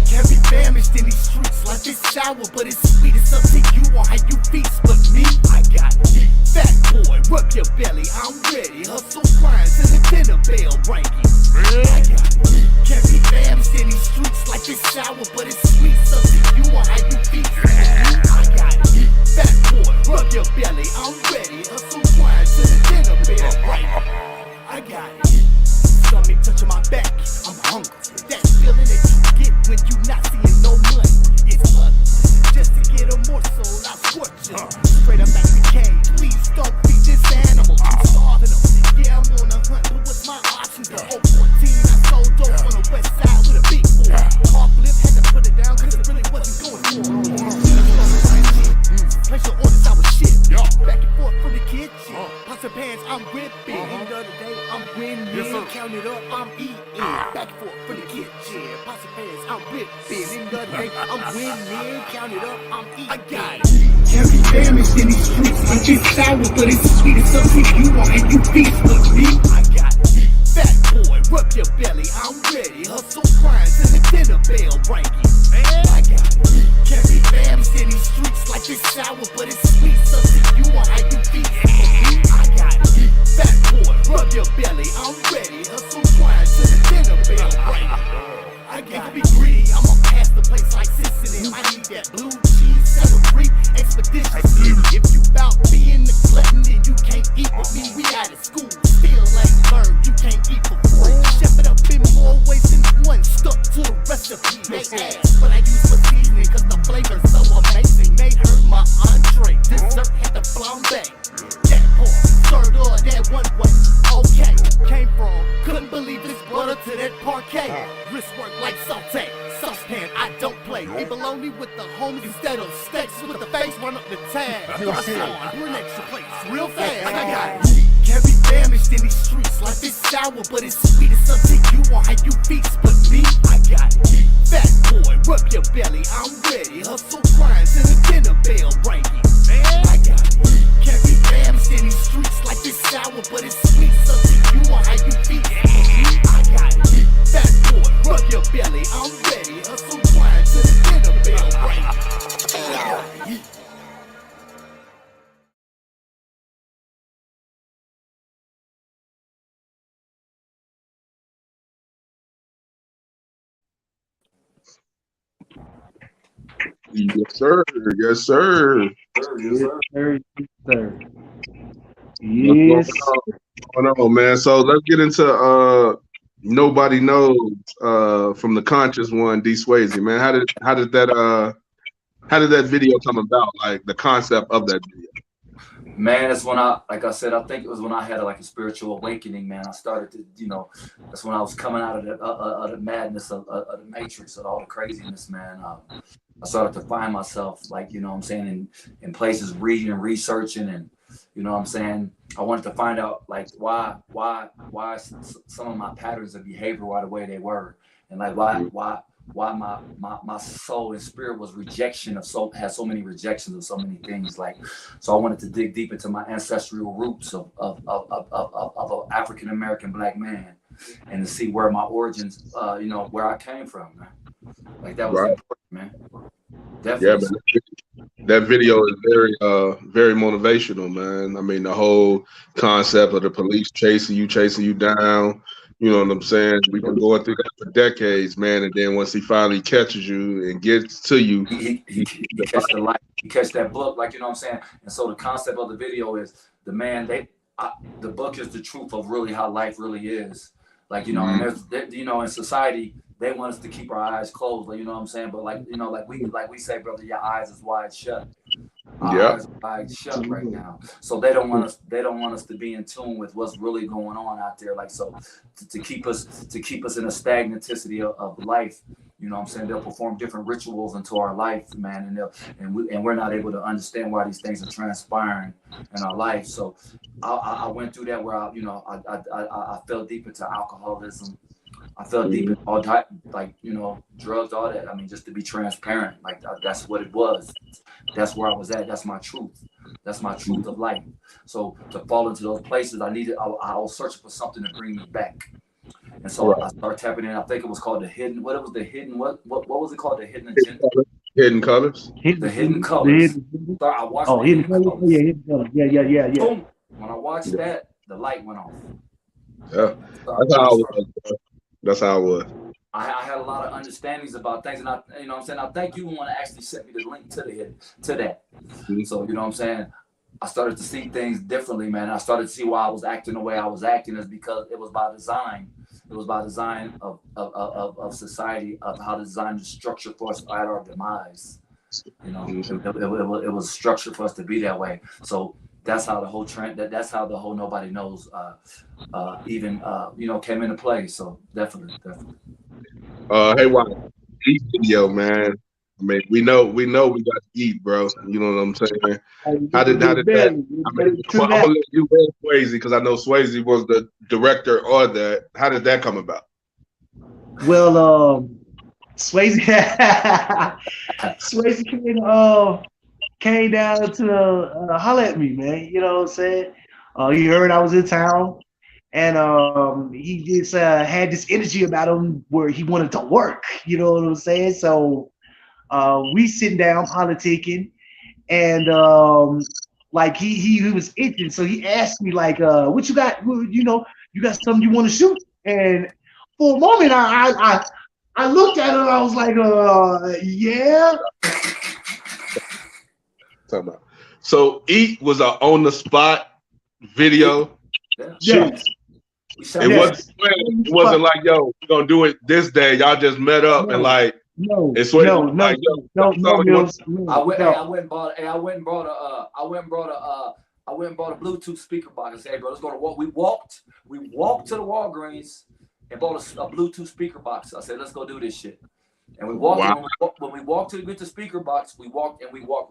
Can't be famished in these streets. Life is sour, but it's sweet. It's up to you on how you feast. But me, I got it. Fat boy, rub your belly. I'm ready. Hustle grind till the dinner bell ringing. I got it. Can't be famished in these streets. Life is sour, but it's sweet. It's up to you on how you feast. But me, I got it. Fat boy, rub your belly. I'm ready. Hustle grind till the dinner bell ringing. I got it. Stomach touching my back. I'm hungry. That feeling that you get when you not seeing no money. It's ugly. Just to get a morsel, I scorch you. Straight up out the cage. Please don't feed this animal. I'm starving them. Yeah, I'm on a hunt, but what's my options? The 014, I sold dope on the west side with a big boy. Car flip, had to put it down cause it really wasn't going for it. Place your orders, I was shit. Back and forth from the kitchen. Pots and pans, I'm whipping. End of the day, I'm winning. Count it up, I'm eating. Back and forth from the kitchen. Pots and pans, I'm whipping. End of the day, I'm winning. Count it up, I'm eating. I got it. Can't be famished in these streets. I'm just sour, but it's sweet. It's something you want and you feast. But me, I got it. Fat boy, rub your belly. I'm ready. Hustle grind till the dinner bell ringing. I got it. Can't be famished in these streets. Like it's sour, but it's sweet. Something you want how you feast. But me, I got it. Fat boy, rub your belly. I'm ready. Hustle grind till the dinner bell ringing. I gotta be greedy. I'ma pass the place like Sicily. I need that blue cheese, celery, expeditiously. If you bout being the glutton, then you can't eat with me. We out of school, still ain't learned. You can't eat for free. Chef it up in more ways than one. Stuck to the recipe. They ask, but I use for seasoning cause the flavor's so amazing. Made her my entree. Dessert had the flambe. That pork, served all that one way. Okay, came from, couldn't believe this butter to that parquet. Wrist work like saute. Saucepan, I don't play. Leave bologna with the homies instead of steaks with the face run up the tag. What's on? Bring extra plates real fast. I got it. Carry famished in these streets. Life is sour, but it's sweet. It's up to you on how you feast. But me, I got it. Fat boy, rub your belly. I'm ready. Hustle grind to the dinner bell ringing. Man, I got it. Carry famished in these streets. Life is sour, but it's sweet. It's up to you on how you feast. I got it. Fat boy, rub your belly. I'm ready. Hustle grind to the dinner bell ringing. Yes, sir. Yes, sir. Yes, sir. Yes, sir. What's Yes. going on, man? So let's get into Nobody Knows from the conscious one, D-Swayze, man. How did that video come about? Like the concept of that video? Man, that's when like I said, I think it was when I had like a spiritual awakening, man. I started to, that's when I was coming out of the madness of the matrix, of all the craziness, man. I started to find myself, like, you know what I'm saying, in places reading and researching, and, you know what I'm saying, I wanted to find out, like, why some of my patterns of behavior were the way they were, and like why my soul and spirit was had so many rejections of so many things. Like, so I wanted to dig deep into my ancestral roots of an African American black man, and to see where my origins, where I came from, man. Like, that was Right. important, man. Definitely. Yeah, man. That video is very motivational, man. I mean, the whole concept of the police chasing you down. You know what I'm saying? We've been going through that for decades, man. And then once he finally catches you and gets to you, he catch the light, he catch that book, like, you know what I'm saying? And so the concept of the video is the book is the truth of really how life really is. Like, and there's, in society, they want us to keep our eyes closed, like, you know what I'm saying? But like, like we say, brother, your eyes is wide shut. Our eyes are wide shut right now. So they don't want us to be in tune with what's really going on out there. Like, so to keep us in a stagnanticity of life, you know what I'm saying? They'll perform different rituals into our life, man, and we're not able to understand why these things are transpiring in our life. So I went through that where I fell deep into alcoholism. I fell deep in all type, like, drugs, all that. I mean, just to be transparent, like, that's what it was. That's where I was at. That's my truth. That's my truth of life. So to fall into those places, I was searching for something to bring me back. And so I started tapping in. I think it was called the hidden. What was it called? The hidden agenda. Hidden colors. The hidden colors. I watched the hidden colors. Yeah, hidden colors. Yeah. Boom. When I watched that, the light went off. Yeah, that's how it was. I had a lot of understandings about things, and I thank you when I actually sent me the link to that. Mm-hmm. So, you know what I'm saying? I started to see things differently, man. I started to see why I was acting the way I was acting is because it was by design. It was by design of society, of how to design the structure for us at our demise. It was structured for us to be that way. So that's how the whole trend. That's how the whole Nobody Knows came into play. So definitely. Haywire, eat video, man. I mean, we know we got to eat, bro. You know what I'm saying? How did that? I mean, I'm gonna let you and Swayze, because I know Swayze was the director of that. How did that come about? Well, Swayze came down to holler at me, man. You know what I'm saying? He heard I was in town, and he just had this energy about him where he wanted to work. You know what I'm saying? So we sitting down politicking, and like he was itching, so he asked me like, "What you got? You got something you want to shoot?" And for a moment, I looked at it and I was like, yeah. So Eat was an on the spot video. Yeah. It wasn't like, yo, we're gonna do it this day. Y'all just met up and like no. I went and bought a Bluetooth speaker box. I said, hey, bro, let's go to walk. We walked to the Walgreens and bought a Bluetooth speaker box. I said, let's go do this shit. And we walked. Wow. When we walked to get the speaker box, we walked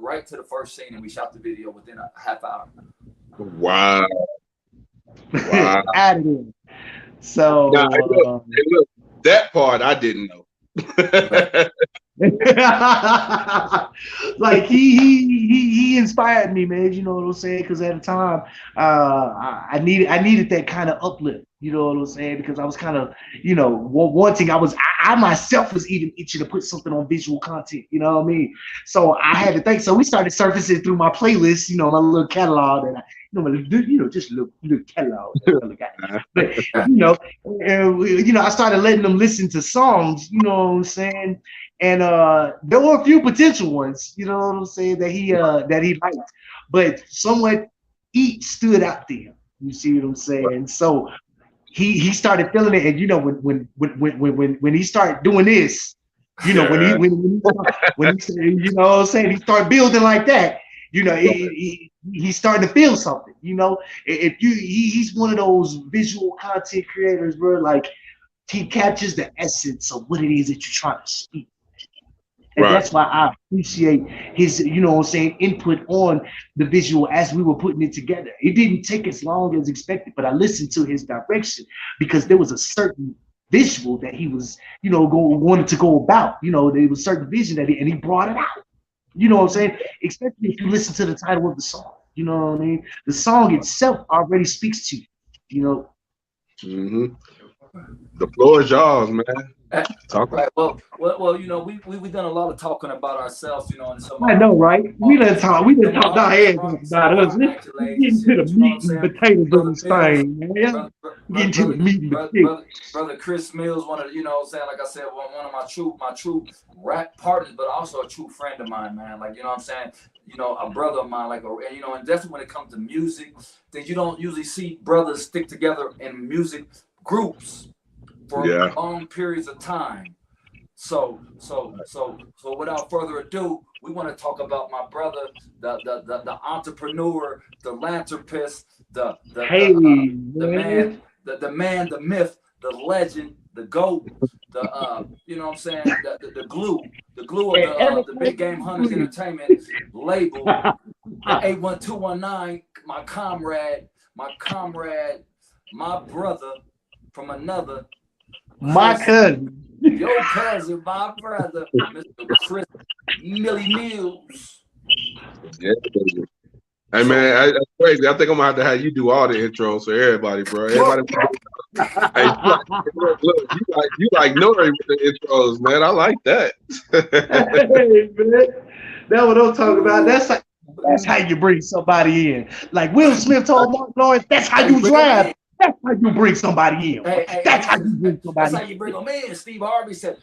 right to the first scene, and we shot the video within a half hour. Wow. Wow. Added in. So Now, hey, look, that part I didn't know. like he inspired me, man. You know what I'm saying? Because at the time, I needed that kind of uplift. You know what I'm saying? Because I was kind of, wanting. I myself was even itching to put something on visual content. You know what I mean? So I had to think. So we started surfacing through my playlist. My little catalog, and just little catalog. But I started letting them listen to songs. You know what I'm saying? And there were a few potential ones, you know what I'm saying, that he liked, but somewhat each stood out there. You see what I'm saying? So he started feeling it, and when he started doing this, when he what I'm saying, he started building like that. He's starting to feel something. He's one of those visual content creators where like he captures the essence of what it is that you're trying to speak. And that's why I appreciate his, input on the visual as we were putting it together. It didn't take as long as expected, but I listened to his direction because there was a certain visual that he was, wanted to go about. There was a certain vision and he brought it out. You know what I'm saying? Especially if you listen to the title of the song. You know what I mean? The song itself already speaks to you. Mm-hmm. The floor is yours, man. Talk right. Well, we've done a lot of talking about ourselves, and some. I know, right? We done talk our heads about us. Let's get into the meat and potatoes of this thing, man. Get into the meat and potatoes. Brother Criz Milz, one of like I said, one of my true rap partners, but also a true friend of mine, man. Like, a brother of mine, and definitely when it comes to music, then you don't usually see brothers stick together in music groups for long periods of time. So without further ado, we want to talk about my brother, the entrepreneur, the philanthropist, the man, the myth, the legend, the GOAT, the glue of the Big Game Hunters Entertainment label, the 81219, my comrade, my brother from another. My cousin. Your cousin, my brother, Mr. Criz Milz. Yeah. Hey man, that's crazy. I think I'm gonna have you do all the intros for everybody, bro. Hey, look, you like Nori with the intros, man. I like that. Hey, man. That's what I'm talking about. That's how you bring somebody in. Like Will Smith told Mark Lawrence, that's how you drive. That's how you bring somebody in. That's how you bring somebody in. That's how you bring them in. Steve Harvey said,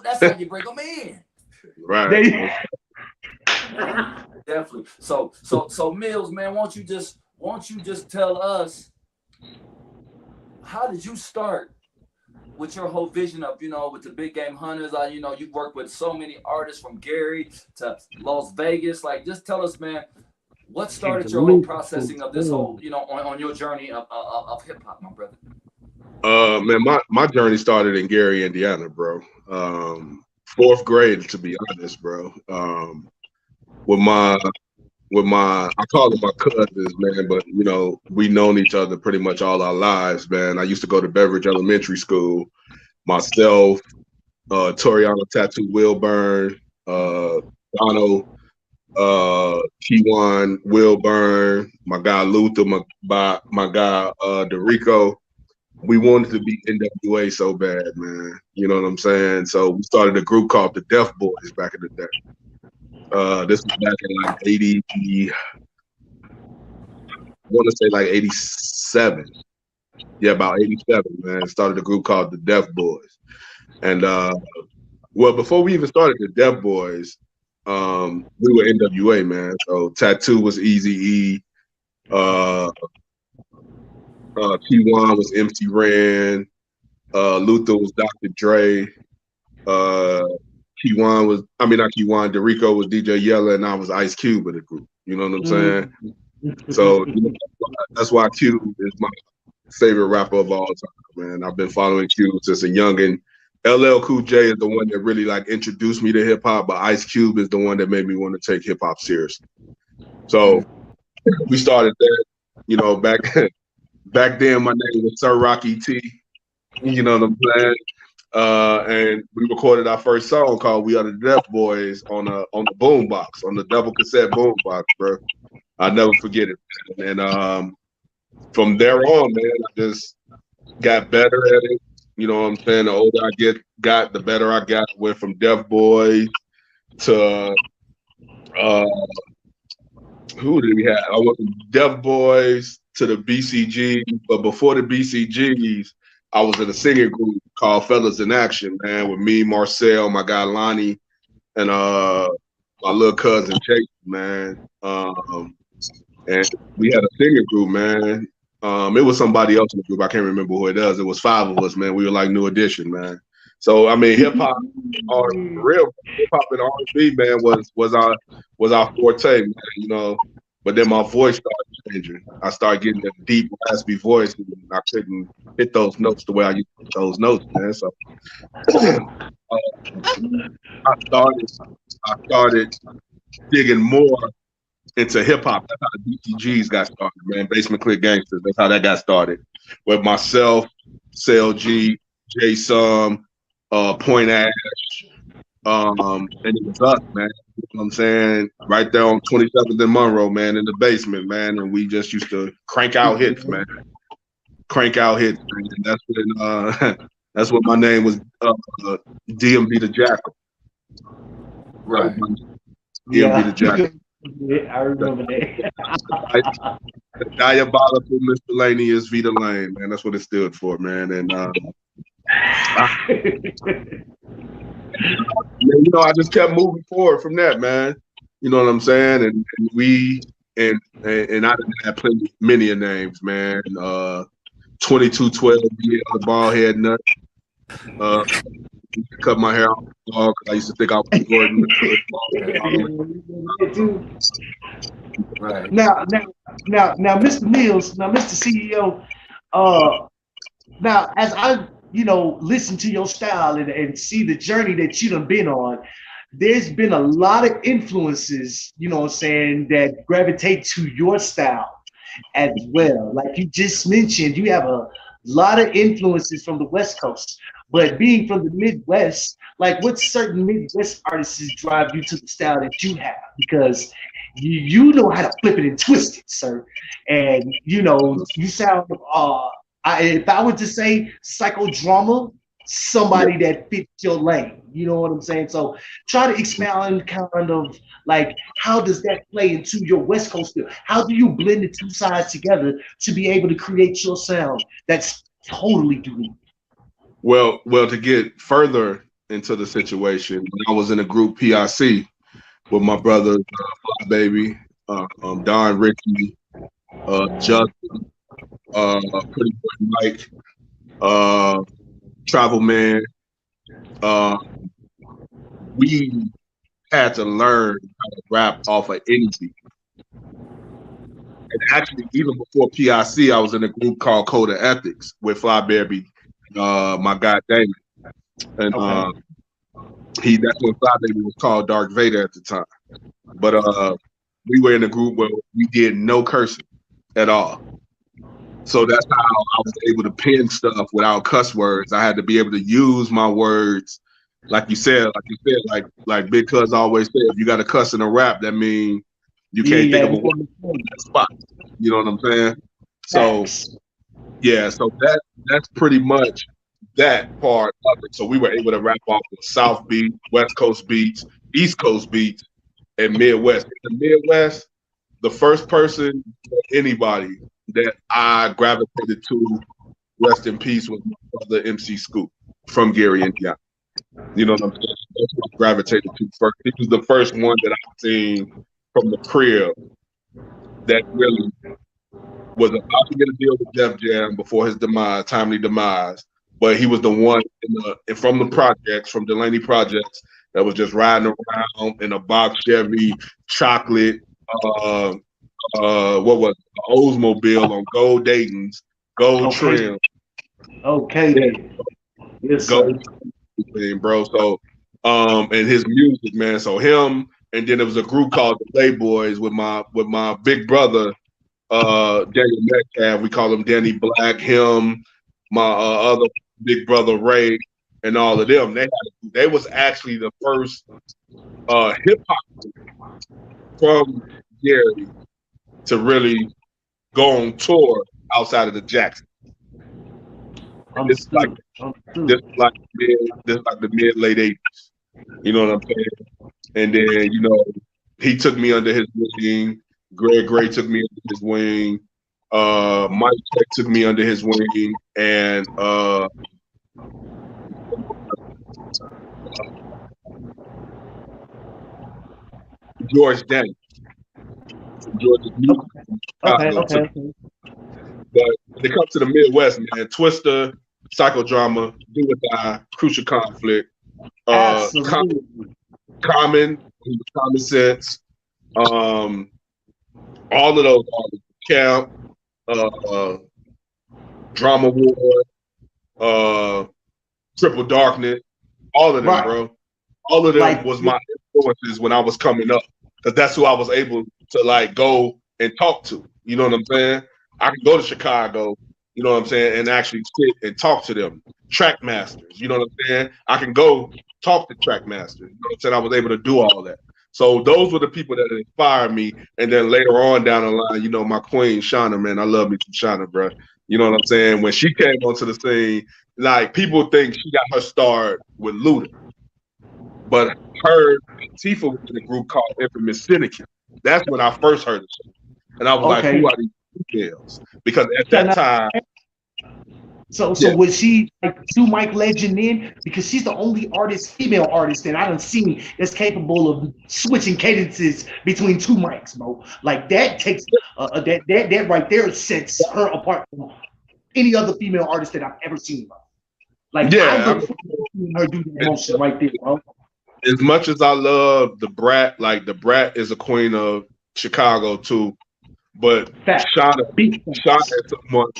that's how you bring them in. Right. Definitely. So Milz, man, won't you just tell us, how did you start with your whole vision of, with the Big Game Hunters? You work with so many artists from Gary to Las Vegas. Like, just tell us, man, what started your whole processing of this whole, on your journey of hip hop, my brother? Man, my journey started in Gary, Indiana, bro. 4th grade, to be honest, bro. With my, I call them my cousins, man, but we known each other pretty much all our lives, man. I used to go to Beveridge Elementary School. Myself, Toriano Tattoo Wilburn, Dono, T1 Wilburn, my guy Luther, my guy Dorico. We wanted to be NWA so bad, man. You know what I'm saying? So we started a group called the Deaf Boys back in the day. This was back in like 80, I want to say like 87. Yeah, about 87, man. Started a group called the Deaf Boys. And well, before we even started the Deaf Boys, we were NWA, man. So Tattoo was Eazy-E. T1 was MC Ren. Luther was Dr. Dre. T1 was, not T1, Dorico was DJ Yella, and I was Ice Cube in the group. You know what I'm saying? So that's why Cube is my favorite rapper of all time, man. I've been following Cube since a youngin'. LL Cool J is the one that really like introduced me to hip hop, but Ice Cube is the one that made me want to take hip hop seriously. So we started that, back back then my name was Sir Rocky T. You know what I'm saying? And we recorded our first song called "We Are the Deaf Boys" on the boombox, on the double cassette boombox, bro. I'll never forget it. And from there on, man, I just got better at it. You know what I'm saying? The older I got, the better I got. Went from Deaf Boys to who did we have? I went from Deaf Boys to the BCGs, but before the BCGs, I was in a singing group called Fellas in Action, man, with me, Marcel, my guy Lonnie, and my little cousin Jake, man. And we had a singing group, man. It was somebody else in the group. I can't remember who it was. It was 5 of us, man. We were like New Edition, man. So I mean, hip hop, real hip hop and R&B, man, was our forte, man. You know, but then my voice started changing. I started getting a deep, raspy voice, and I couldn't hit those notes the way I used to hit those notes, man. So I started digging more into hip hop. That's how the BTGs got started, man. Basement Click Gangsters. That's how that got started. With myself, Cell G, J Sum, Point Ash, and it was us, man. You know what I'm saying? Right there on 27th and Monroe, man, in the basement, man. And we just used to crank out hits, man. Crank out hits, man. And that's when my name was DMV the Jackal. Right. DMV the Jackal. Yeah, I remember that. The diabolical miscellaneous Vita Lane, man. That's what it stood for, man. And you know, I just kept moving forward from that, man. You know what I'm saying? And I didn't have many names, man. 2212, yeah, the bald head nut. Cut my hair off because I used to think I was Gordon. Right. Now, Mr. Milz, now, Mr. CEO, now as I, listen to your style and see the journey that you done been on, there's been a lot of influences, you know what I'm saying, that gravitate to your style as well. Like you just mentioned, you have a lot of influences from the West Coast. But being from the Midwest, like what certain Midwest artists drive you to the style that you have? Because you know how to flip it and twist it, sir. And you sound if I were to say psychodrama, somebody that fits your lane. You know what I'm saying? So try to expound kind of like how does that play into your West Coast feel? How do you blend the two sides together to be able to create your sound that's totally unique? Well, to get further into the situation, when I was in a group PIC with my brothers, Fly Baby, Don Ricky, Justin, Pretty Boy Mike, Travel Man, we had to learn how to rap off of any beat. And actually, even before PIC, I was in a group called Code of Ethics with Fly Baby. My guy Damon, and that's when Fly Baby was called Dark Vader at the time. But we were in a group where we did no cursing at all. So that's how I was able to pen stuff without cuss words. I had to be able to use my words, like you said, like Big Cuz always said, if you got to cuss in a rap, that means you can't think of a word in that spot. You know what I'm saying? So. Yeah, so that's pretty much that part of it. So we were able to rap off the South beat, West Coast beats, East Coast beats, and Midwest. In the Midwest, the first person, anybody that I gravitated to, rest in peace, was my brother MC Scoop from Gary, Indiana. You know what I'm saying? That's what I gravitated to first. He was the first one that I've seen from the crib that really was about to get a deal with Def Jam before his timely demise, but he was the one from the projects, from Delaney Projects, that was just riding around in a box Chevy, chocolate, what was it? Oldsmobile on gold Dayton's, gold trim. Okay. Yeah. Yes, gold trim, bro. So, and his music, man. So him, and then there was a group called the Playboys with my big brother. Daniel Metcalf, we call him Danny Black, him, my other big brother Ray, and all of them. They was actually the first hip hop from Gary to really go on tour outside of the Jackson. This is like the mid late 80s. You know what I'm saying? And then, you know, he took me under his wing. Greg Gray took me under his wing. Mike Tech took me under his wing. And George Daniels. George's music. Okay. But when it comes to the Midwest, man, Twister, Psychodrama, Do or Die, Crucial Conflict, Common Sense, all of those artists, Camp, Drama War, Triple Darkness, all of them, bro. All of them was my influences when I was coming up, because that's who I was able to like go and talk to. You know what I'm saying? I can go to Chicago, you know what I'm saying, and actually sit and talk to them. Track masters, you know what I'm saying? I can go talk to track masters. You know what I'm saying? I was able to do all that. So those were the people that inspired me. And then later on down the line, you know, my queen, Shauna, man, I love me some Shauna, bro. You know what I'm saying? When she came onto the scene, like, people think she got her start with Luda. But her and Tifa was in a group called Infamous Syndicate. That's when I first heard the shit. And I was like, who are these details? Because at that time. So was she like two mic legend then? Because she's the only female artist that I done seen that's capable of switching cadences between two mics, bro. Like that takes that right there sets her apart from any other female artist that I've ever seen, bro. Like I've seen her do that motion right there, bro. As much as I love the Brat, like the Brat is a queen of Chicago too. But Shauna is someone,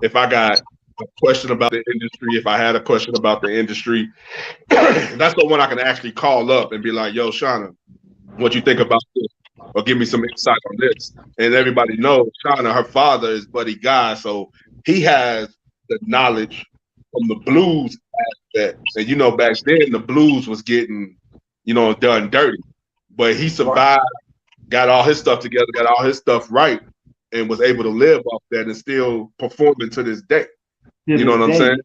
if I got a question about the industry, if I had a question about the industry, that's the one I can actually call up and be like, yo, Shauna, what you think about this? Or give me some insight on this. And everybody knows Shauna, her father is Buddy Guy, so he has the knowledge from the blues aspect. And you know, back then the blues was getting, you know, done dirty. But he survived, got all his stuff together, got all his stuff right, and was able to live off that and still performing to this day. You know what I'm saying?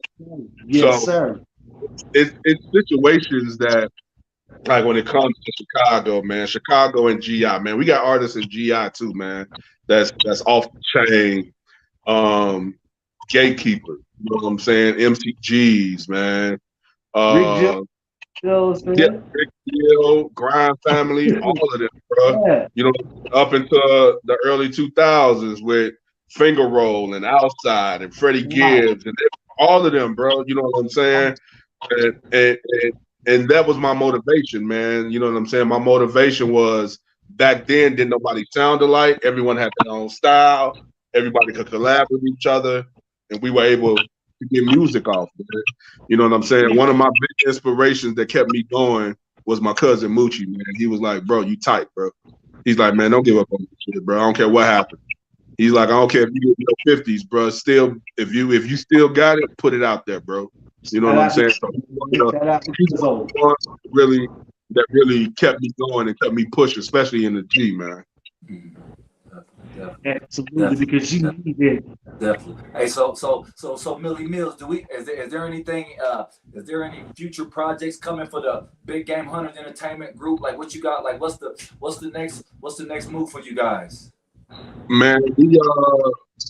Yes, sir. It's situations that, like, when it comes to Chicago, man, Chicago and GI, man, we got artists in GI too, man. That's off the chain. Gatekeeper, you know what I'm saying? MCGs, man. Rick Gill, Grind Family, all of them, bro. Yeah. You know, up into the early 2000s with Finger Roll and Outside and Freddie Gibbs and all of them, bro. You know what I'm saying? And that was my motivation, man. You know what I'm saying? My motivation was, back then, didn't nobody sound alike. Everyone had their own style. Everybody could collab with each other, and we were able to get music off, man. You know what I'm saying? One of my big inspirations that kept me going was my cousin Moochie, man. He was like, bro, you tight, bro. He's like, man, don't give up on this shit, bro. I don't care what happened. He's like, I don't care if you get in your 50s, bro. Still, if you still got it, put it out there, bro. You know what I'm saying? So, you know, that really kept me going and kept me pushing, especially in the G, man. Absolutely, because you need it. Definitely. Hey, so Millie Mills, is there anything? Is there any future projects coming for the Big Game Hunters Entertainment Group? Like, what you got? Like, what's the next move for you guys? Man,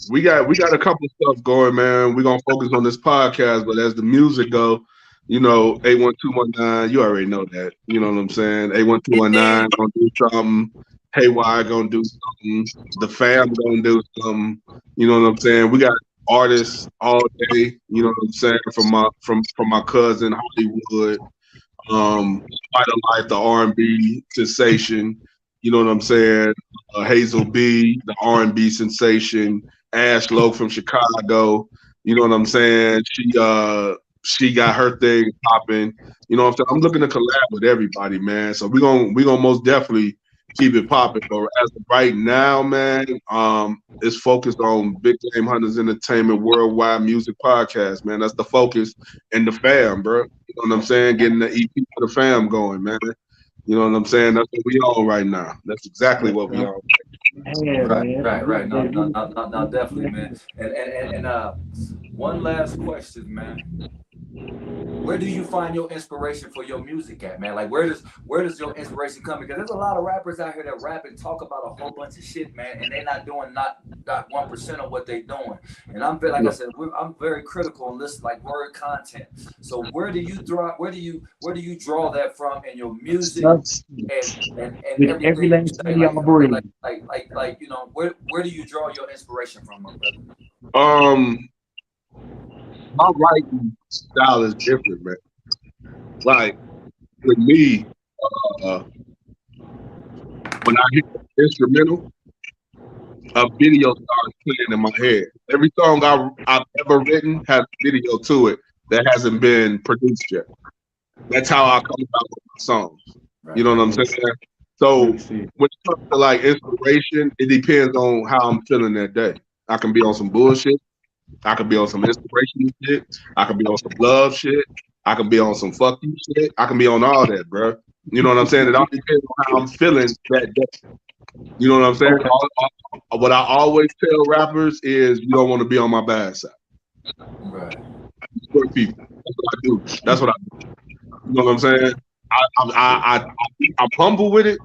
we got a couple of stuff going, man. We're gonna focus on this podcast, but as the music go, you know, 81219, you already know that. You know what I'm saying? 81219 gonna do something. Haywire gonna do something. The fam gonna do something. You know what I'm saying? We got artists all day. You know what I'm saying? From my cousin Hollywood, Spider Life, the R&B sensation. You know what I'm saying? Hazel B, the R&B sensation. Ash Lowe from Chicago. You know what I'm saying? She got her thing popping. You know what I'm saying? I'm looking to collab with everybody, man. So we're gonna most definitely keep it popping. But as of right now, man, it's focused on Big Game Hunters Entertainment Worldwide Music Podcast, man. That's the focus, and the fam, bro. You know what I'm saying? Getting the EP for the fam going, man. You know what I'm saying? That's what we on right now. That's exactly what we on. Yeah, Right. No, definitely, man. And one last question, man. Where do you find your inspiration for your music at, man? Like, where does your inspiration come? Because there's a lot of rappers out here that rap and talk about a whole bunch of shit, man, and they're not doing not 1% of what they're doing. And I'm very, like I said, I'm very critical on this, like, word content. So where do you draw that from in your music and everything? Every last thing y'all bring. Like, you know, where do you draw your inspiration from, my brother? My writing style is different, man. Like, with me, when I hit the instrumental, a video starts playing in my head. Every song I've ever written has a video to it that hasn't been produced yet. That's how I come about with my songs. You know what I'm saying? So when it comes to like inspiration, it depends on how I'm feeling that day. I can be on some bullshit. I could be on some inspirational shit. I could be on some love shit. I could be on some fuck you shit. I can be on all that, bro. You know what I'm saying? It all depends on how I'm feeling that day. You know what I'm saying? Okay. What I always tell rappers is you don't want to be on my bad side. Right. I destroy people. That's what I do. That's what I do. You know what I'm saying? I'm humble with it,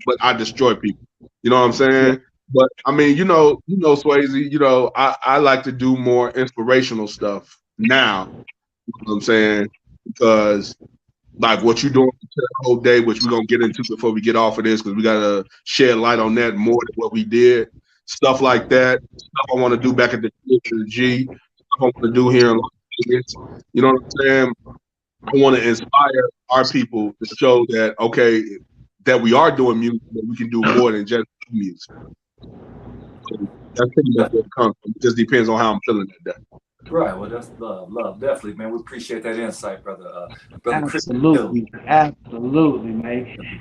but I destroy people. You know what I'm saying? But I mean, you know, Swayze, you know, I like to do more inspirational stuff now. You know what I'm saying? Because like what you're doing the whole day, which we're gonna get into before we get off of this, because we gotta shed light on that more than what we did. Stuff like that, stuff I want to do back at the G, stuff I want to do here in Las Vegas. You know what I'm saying? I want to inspire our people to show that that we are doing music, but we can do more than just do music. So that's pretty much what it comes from. It just depends on how I'm feeling that day. Right. Well, that's love, definitely, man. We appreciate that insight, brother. Absolutely, man.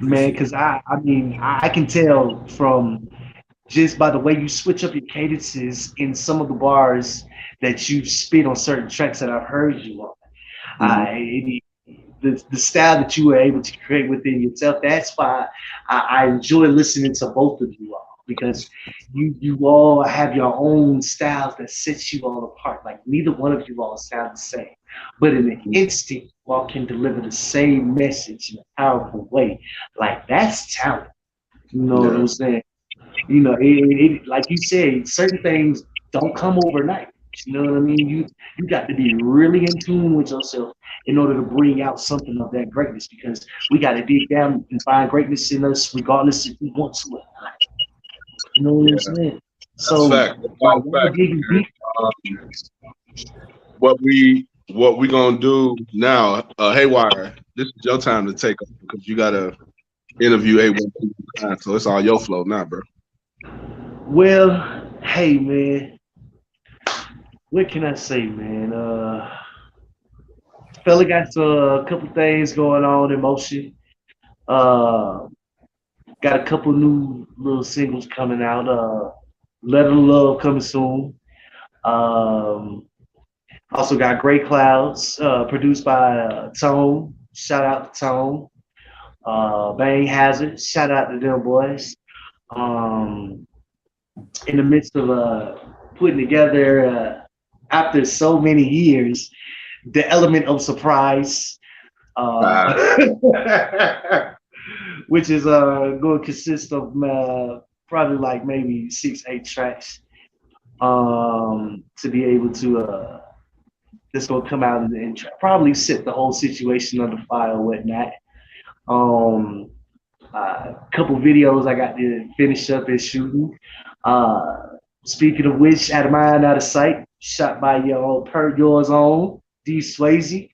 Because I mean, I can tell from just by the way you switch up your cadences in some of the bars that you spit on certain tracks that I've heard you on. The style that you were able to create within yourself. That's why I enjoy listening to both of you all, because you all have your own styles that sets you all apart. Like neither one of you all sound the same, but in an instant, you all can deliver the same message in a powerful way. Like that's talent. You know what I'm saying? You know, it like you said, certain things don't come overnight. You know what I mean? You got to be really in tune with yourself in order to bring out something of that greatness, because we got to dig down and find greatness in us regardless if we want to or not. You know what I'm saying? So what we gonna do now, Haywire, this is your time to take over because you gotta interview A1, so it's all your flow now, bro. Well, hey man, what can I say, man? Fella got a couple things going on in motion. Got a couple new little singles coming out. Letter of Love coming soon. Also got Gray Clouds, produced by Tone. Shout out to Tone. Bang Hazard. Shout out to them boys. In the midst of putting together, after so many years, the element of surprise, which is going to consist of probably like maybe 6-8 tracks, to be able to just going to come out and probably set the whole situation under fire or whatnot. Couple videos I got to finish up and shooting. Speaking of which, Out of Mind, Out of Sight, shot by yours own D-Swayze.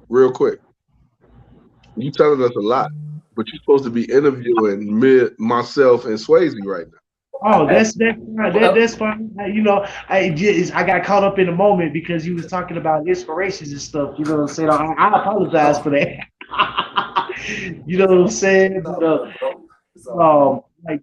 Real quick. You telling us a lot, but you're supposed to be interviewing myself and Swayze right now. Oh, that's fine. You know, I got caught up in the moment because you was talking about inspirations and stuff. You know what I'm saying? I apologize for that. You know what I'm saying? It's all But, good, bro. It's all good.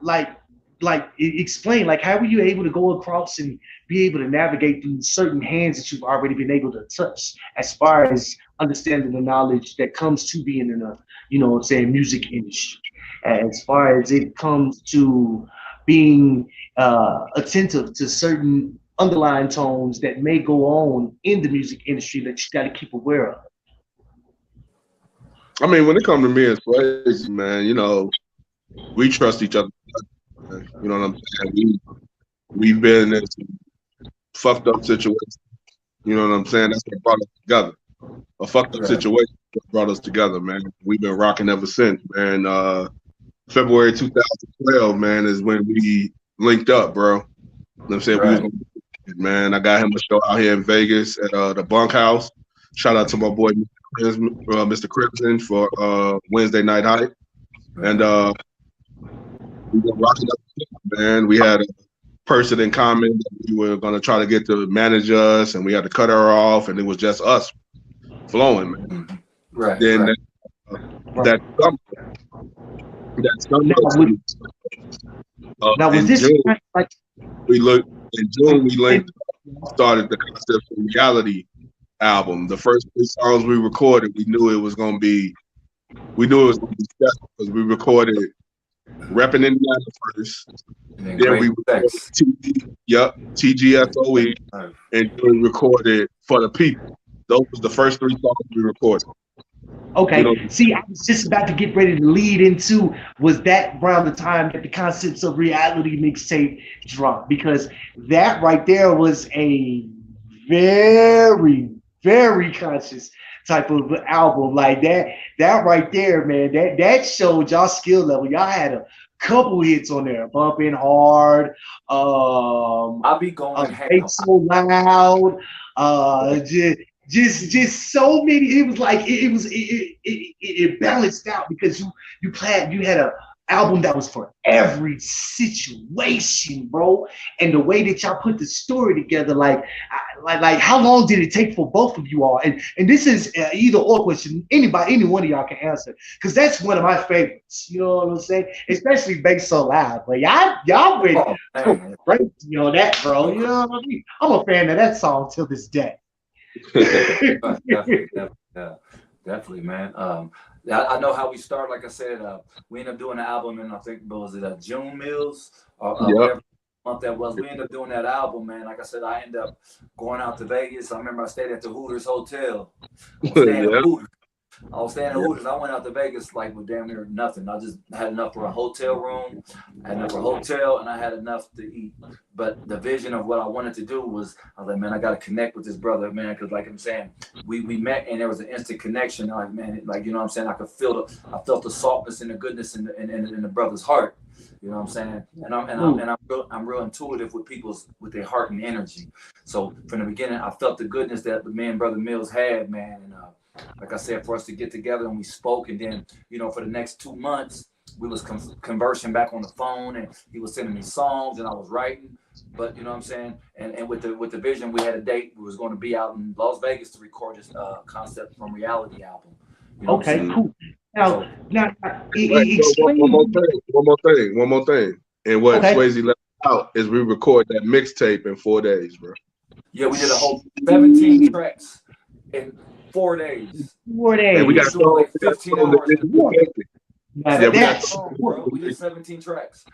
like I explain, like, how were you able to go across and be able to navigate through certain hands that you've already been able to touch, as far as understanding the knowledge that comes to being in a, you know what I'm saying, music industry, as far as it comes to being attentive to certain underlying tones that may go on in the music industry that you got to keep aware of. I mean, when it comes to me and Swayze, man, you know, we trust each other. You know what I'm saying? We've been in some fucked up situations. You know what I'm saying? That's what brought us together. A fucked up situation that brought us together, man. We've been rocking ever since, man. February 2012, man, is when we linked up, bro. You know what I'm saying? Right. We was man, I got him a show out here in Vegas at the Bunkhouse. Shout out to my boy, Mr. Crimson, for Wednesday Night Hype. And we were rocking up, man. We had a person in common that we were going to try to get to manage us, and we had to cut her off, and it was just us flowing, man. Right. Then right. that summer, Now, was in this June, like we linked started the Concept of Reality album. The first 3 songs we recorded, we knew it was going to be special because we recorded Reppin' Indiana first. Then we recorded TGSOE, and then we recorded For the People. Those was the first 3 songs we recorded. Okay, You know, see, I was just about to get ready to lead into, was that around the time that the Concepts of Reality mixtape dropped? Because that right there was a very, very conscious type of album. Like that right there, man, that showed y'all skill level. Y'all had a couple hits on there, Bumping Hard, I'll be going Ain't So Loud, just so many. It was like it balanced out, because you had a album that was for every situation, bro. And the way that y'all put the story together, like how long did it take for both of you all? And this is either or question. Any one of y'all can answer, because that's one of my favorites. You know what I'm saying? Especially Based So Loud. But y'all went crazy on that, bro. You know what I mean? I'm a fan of that song till this day. Definitely, man. I know how we started. Like I said, we ended up doing an album, and I think was it June Mills or whatever month that was. We ended up doing that album, man. Like I said, I ended up going out to Vegas. I remember I stayed at the Hooters Hotel. I was staying at Hooters. I went out to Vegas like with damn near nothing. I just had enough for a hotel room, I had enough for a hotel, and I had enough to eat. But the vision of what I wanted to do was, I was like, man, I got to connect with this brother, man, because like I'm saying, we met and there was an instant connection. Like, man, like, you know what I'm saying? I felt the softness and the goodness in the brother's heart. You know what I'm saying? And I'm real intuitive with with their heart and energy. So from the beginning, I felt the goodness that me and Brother Mills had, man. And like I said, for us to get together, and we spoke, and then, you know, for the next 2 months, we was conversing back on the phone, and he was sending me songs, and I was writing. But you know what I'm saying? And with the vision, we had a date. We was going to be out in Las Vegas to record this Concept from Reality album. You know okay, cool. One more thing. And what Swayze left out is we record that mixtape in 4 days, bro. Yeah, we did a whole 17 tracks in 4 days. 4 days. And we got like 15 hours. We did 17 tracks.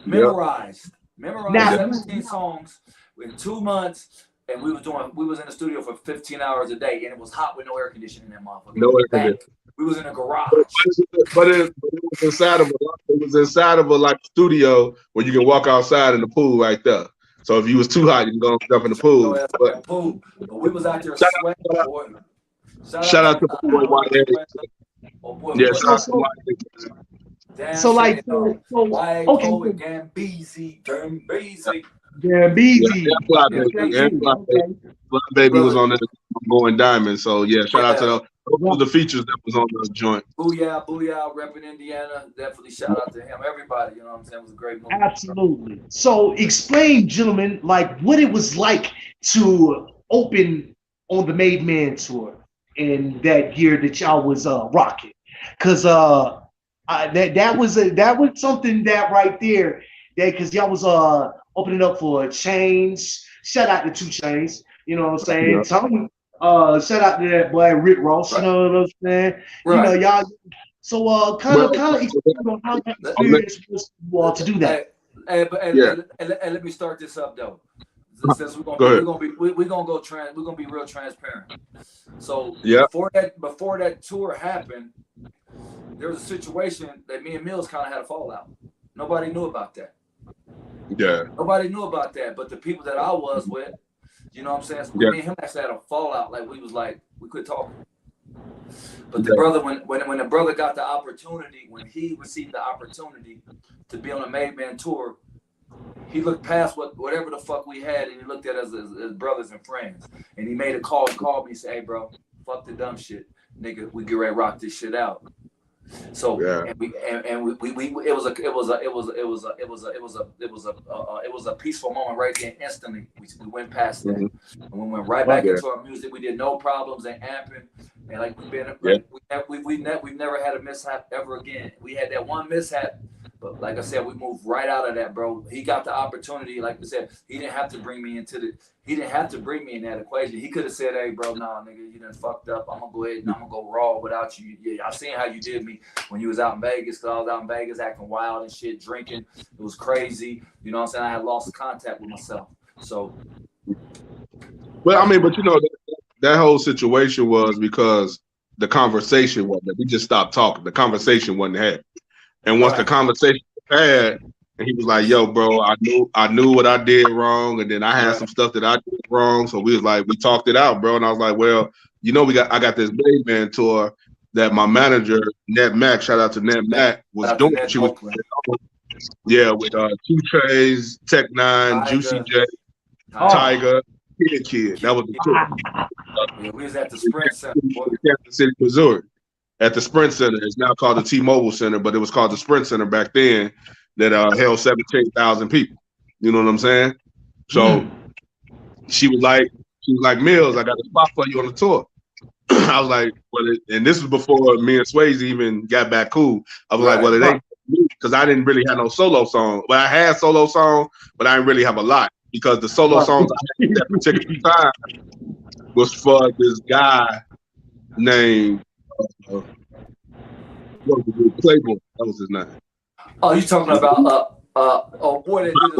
Memorized 17 songs in 2 months, and we was in the studio for 15 hours a day, and it was hot with no air conditioning in that motherfucker. No air conditioning. We was in a garage. But it was inside of a like studio where you can walk outside in the pool right there. So if you was too hot, you can go jump in the pool. But we was out there sweating, boy. Shout out to the boy YA. Yeah, shout out to YA. So like, Baby was on the Going Diamond. So yeah, shout out to the features that was on the joint. Booyah, repping Indiana. Definitely shout out to him. Everybody, you know what I'm saying? It was a great movie. Absolutely. So explain, gentlemen, like what it was like to open on the Made Man tour in that year that y'all was rocking. Cause that was something that right there, that because y'all was opening up for Chains. Shout out to 2 Chains. You know what I'm saying? Yeah. Tony, shout out to that boy Rick Ross. You know what I'm saying? Right. You know, y'all. So kind of expand on how that experience was for you all to do that. And let me start this up though. Since we're gonna be real transparent. So before that tour happened, there was a situation that me and Mills kind of had a fallout. Nobody knew about that. Yeah. Nobody knew about that, but the people that I was with, you know what I'm saying? So me and him actually had a fallout. Like we quit talking. But the brother, when the brother got the opportunity, when he received the opportunity to be on a Made Man tour, he looked past whatever the fuck we had, and he looked at us as brothers and friends. And he made a call, called me, and said, "Hey, bro, fuck the dumb shit, nigga. We get ready to rock this shit out." So it was a peaceful moment right there. Instantly, we went past that, and we went right back into our music. We did no problems and amping, and like we've never had a mishap ever again. We had that one mishap. But like I said, we moved right out of that, bro. He got the opportunity. Like I said, he didn't have to bring me in that equation. He could have said, "Hey, bro, nah, nigga, you done fucked up. I'm gonna go ahead and I'm gonna go raw without you." Yeah, I seen how you did me when you was out in Vegas, because I was out in Vegas acting wild and shit, drinking. It was crazy. You know what I'm saying? I had lost contact with myself. So, well, I mean, but you know, that whole situation was because the conversation wasn't. We just stopped talking. The conversation wasn't had. And once the conversation was had, and he was like, "Yo, bro, I knew what I did wrong, and then I had some stuff that I did wrong." So we talked it out, bro. And I was like, "Well, you know, I got this Made Man tour that my manager Ned Mack, shout out to Ned Mack, was doing. She was, with 2 Chainz, Tech Nine, Juicy J, Tiger, Kid. That was the tour. Yeah, we was at the Sprint Center, Kansas City, Missouri. At the Sprint Center. It's now called the T-Mobile Center, but it was called the Sprint Center back then, that held 17,000 people. You know what I'm saying? So she was like, "Mills, I got a spot for you on the tour." I was like, "Well," and this was before me and Swayze even got back cool. I was like, "Well, it ain't me," because I didn't really have no solo song. But I had solo songs, but I didn't really have a lot, because the solo songs I had at that particular time was for this guy named Playboy. That was his name. Oh, you talking about boy that did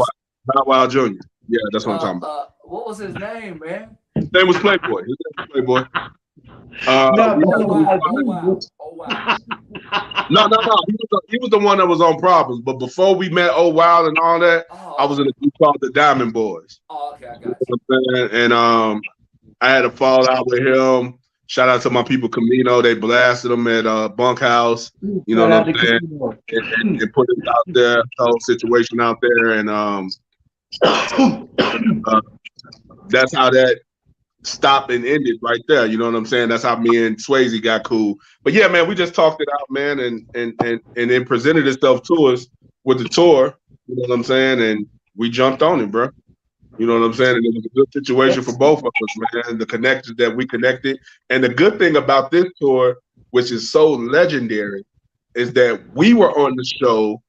Bow Wow Jr. Yeah, that's what I'm talking about. What was his name, man? His name was Playboy. Playboy. Wow. No. He was the one that was on Problems. But before we met Oh Wow and all that, I was in a group called the Diamond Boys. Oh, okay, I got you. And I had a fallout with him. Shout out to my people Camino. They blasted him at Bunkhouse. You know what I'm saying? And put it out there, the whole situation out there. And that's how that stopped and ended right there. You know what I'm saying? That's how me and Swayze got cool. But yeah, man, we just talked it out, man, and it presented itself to us with the tour. You know what I'm saying? And we jumped on it, bro. You know what I'm saying? And it was a good situation for both of us, man. The connections that we connected. And the good thing about this tour, which is so legendary, is that we were on the show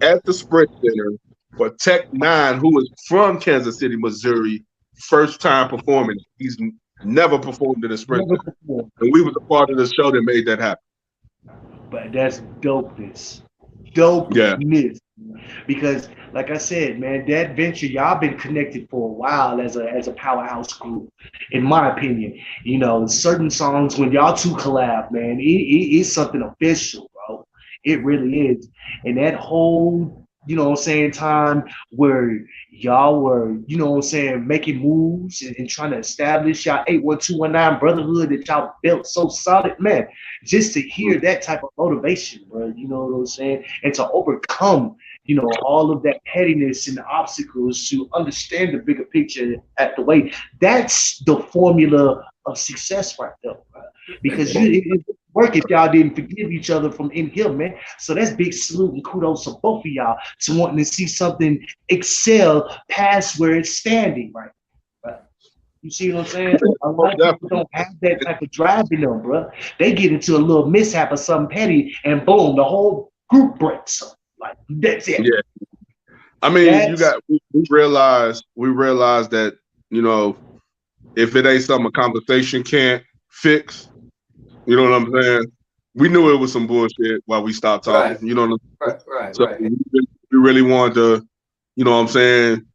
at the Sprint Center for Tech Nine, who is from Kansas City, Missouri, first time performing. He's never performed in a Sprint Center. And we was a part of the show that made that happen. But that's dopeness. Dopeness. Because, like I said, man, that venture, y'all been connected for a while as a powerhouse group, in my opinion. You know, certain songs, when y'all two collab, man, it's something official, bro. It really is. And that whole, you know what I'm saying, time where y'all were, you know what I'm saying, making moves and trying to establish y'all 81219 brotherhood that y'all built so solid, man, just to hear that type of motivation, bro, you know what I'm saying, and to overcome, you know, all of that pettiness and the obstacles to understand the bigger picture at the way, that's the formula of success right there, bro. Because it wouldn't work if y'all didn't forgive each other from in here, man. So that's big salute and kudos to both of y'all to wanting to see something excel past where it's standing, right? You see what I'm saying? A lot of people don't have that type of drive in them, bro. They get into a little mishap or something petty, and boom, the whole group breaks. Like that's it. Yeah. I mean, we realized that, you know, if it ain't something a conversation can't fix, you know what I'm saying? We knew it was some bullshit while we stopped talking. Right. You know what I'm saying? Right. So we really wanted to, you know what I'm saying,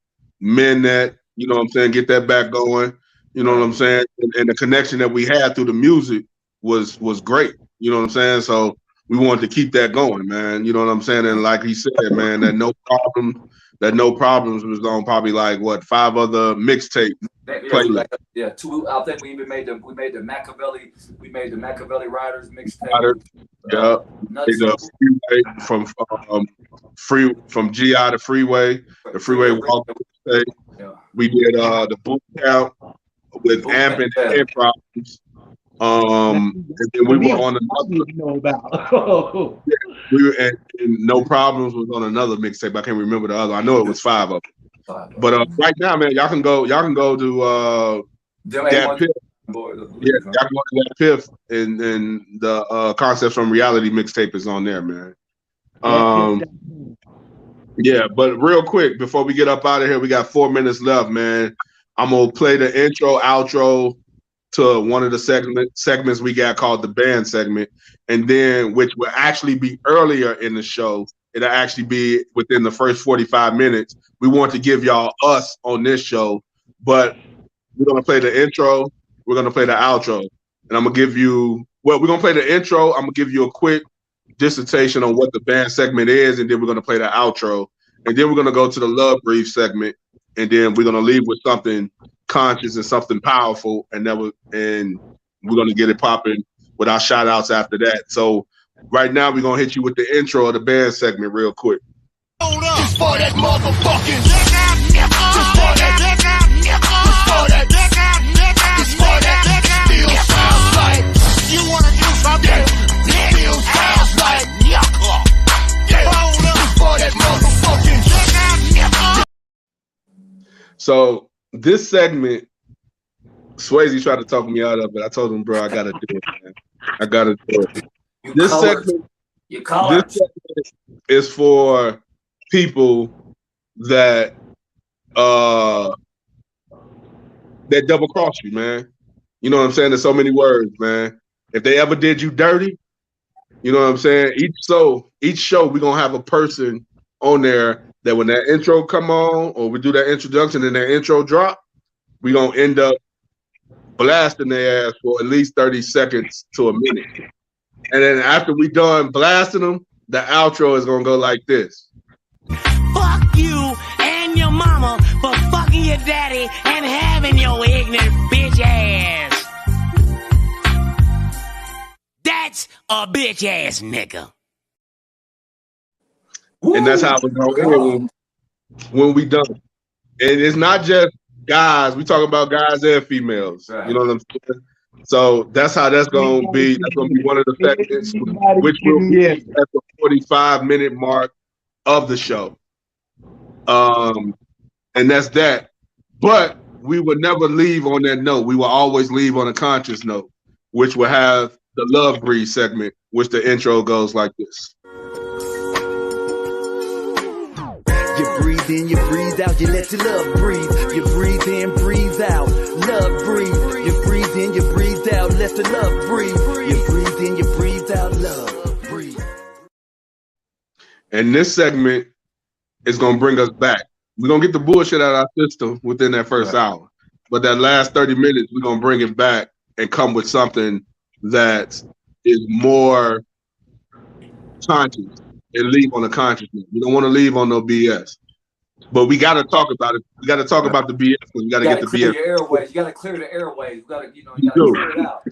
mend that, you know what I'm saying, get that back going. You know what I'm saying? And the connection that we had through the music was great. You know what I'm saying? So we wanted to keep that going, man. You know what I'm saying? And like he said, man, that no problems was on probably like what 5 other mixtape playlists. Yeah, 2. I think we made the Machiavelli Riders mixtape. Yeah, from GI to Freeway, the Freeway Walk mixtape. Yeah. We did the boot count with Amp and Head Problems. And then we were on another. And No Problems was on another mixtape. I can't remember the other. I know it was 5 of them. But right now, man, y'all can go to that Piff. Y'all can go to that Piff, and the Concepts from Reality mixtape is on there, man. Yeah, but real quick before we get up out of here, we got 4 minutes left, man. I'm gonna play the intro, outro to one of the segments we got called the band segment, and then which will actually be earlier in the show. It'll actually be within the first 45 minutes. We want to give y'all us on this show, but we're gonna play the intro, we're gonna play the outro, and I'm gonna give you we're gonna play the intro. I'm gonna give you a quick dissertation on what the band segment is, and then we're gonna play the outro, and then we're gonna go to the love brief segment, and then we're gonna leave with something conscious and something powerful, and we're gonna get it popping with our shout outs after that. So right now we're gonna hit you with the intro of the band segment real quick. It's for that motherfucking it's for that still sounds like you wanna do something still sounds like it's for that motherfucking So this segment, Swayze tried to talk me out of it. I told him, bro, I gotta do it, man. I gotta do it. This segment is for people that double cross you, man. You know what I'm saying? There's so many words, man. If they ever did you dirty, you know what I'm saying? Each show we're gonna have a person on there that when that intro come on, or we do that introduction and that intro drop, we're gonna end up blasting their ass for at least 30 seconds to a minute. And then after we done blasting them, the outro is gonna go like this. Fuck you and your mama for fucking your daddy and having your ignorant bitch ass. That's a bitch ass nigga. And that's how we're gonna end when we done. And it's not just guys, we talk about guys and females. Right. You know what I'm saying? So that's how that's gonna be. That's gonna be one of the segments, which will be at the 45-minute mark of the show. And that's that. But we would never leave on that note. We will always leave on a conscious note, which will have the love breathe segment, which the intro goes like this. You breathe in, you breathe out, you let your love breathe. You breathe in, breathe out, love breathe. You breathe in, you breathe out, let the love breathe. You breathe in, you breathe out, love breathe. And this segment is gonna bring us back. We're gonna get the bullshit out of our system within that first hour. But that last 30 minutes, we're gonna bring it back and come with something that is more conscious and leave on a consciousness. We don't want to leave on no BS. But we got to talk about it. We got to talk about the BS. We got to get the BS. Your airways. You got to clear the airways. You got to clear it out.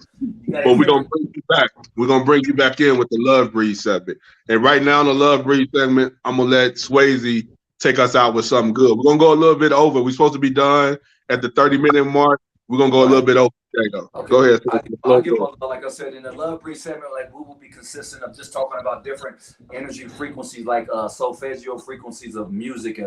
But we're going to bring you back. We're going to bring you back in with the Love Breed segment. And right now in the Love Breed segment, I'm going to let Swayze take us out with something good. We're going to go a little bit over. We're supposed to be done at the 30-minute mark. We're going to go a little bit over. There you go. Okay. Go ahead. I'll give them, like I said, in the Love Breed segment, like we will be consistent of just talking about different energy frequencies, like solfeggio frequencies of music,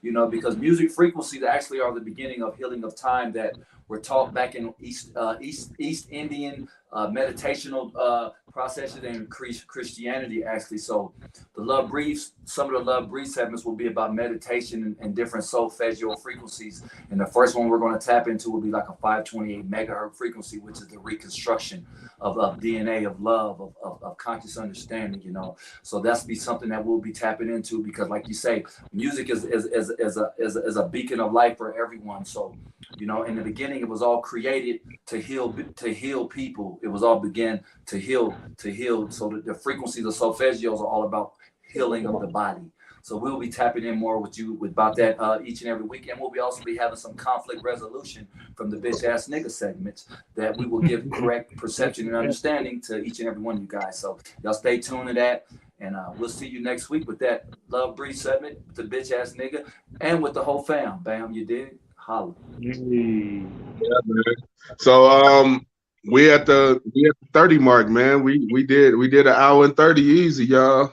you know, because music frequencies actually are the beginning of healing of time that were taught back in East Indian meditational processes and Christianity, actually. So the Love Briefs, some of the Love Brief segments will be about meditation and different solfeggio frequencies. And the first one we're going to tap into will be like a 528 megahertz frequency, which is the reconstruction of DNA, of love, of conscious understanding, you know. So that's be something that we'll be tapping into, because like you say, music is a beacon of light for everyone. So, you know, in the beginning, it was all created to heal people. It was all began to heal. So the frequencies of solfeggios are all about healing of the body. So we'll be tapping in more with you about that each and every week. And we'll also be having some conflict resolution from the bitch ass nigga segments that we will give correct perception and understanding to each and every one of you guys. So y'all stay tuned to that. And we'll see you next week with that Love Brief segment, the bitch ass nigga, and with the whole fam. Bam, you dig? Holla. Yeah, man. So we at the 30 mark, man. We did an hour and 30 easy, y'all.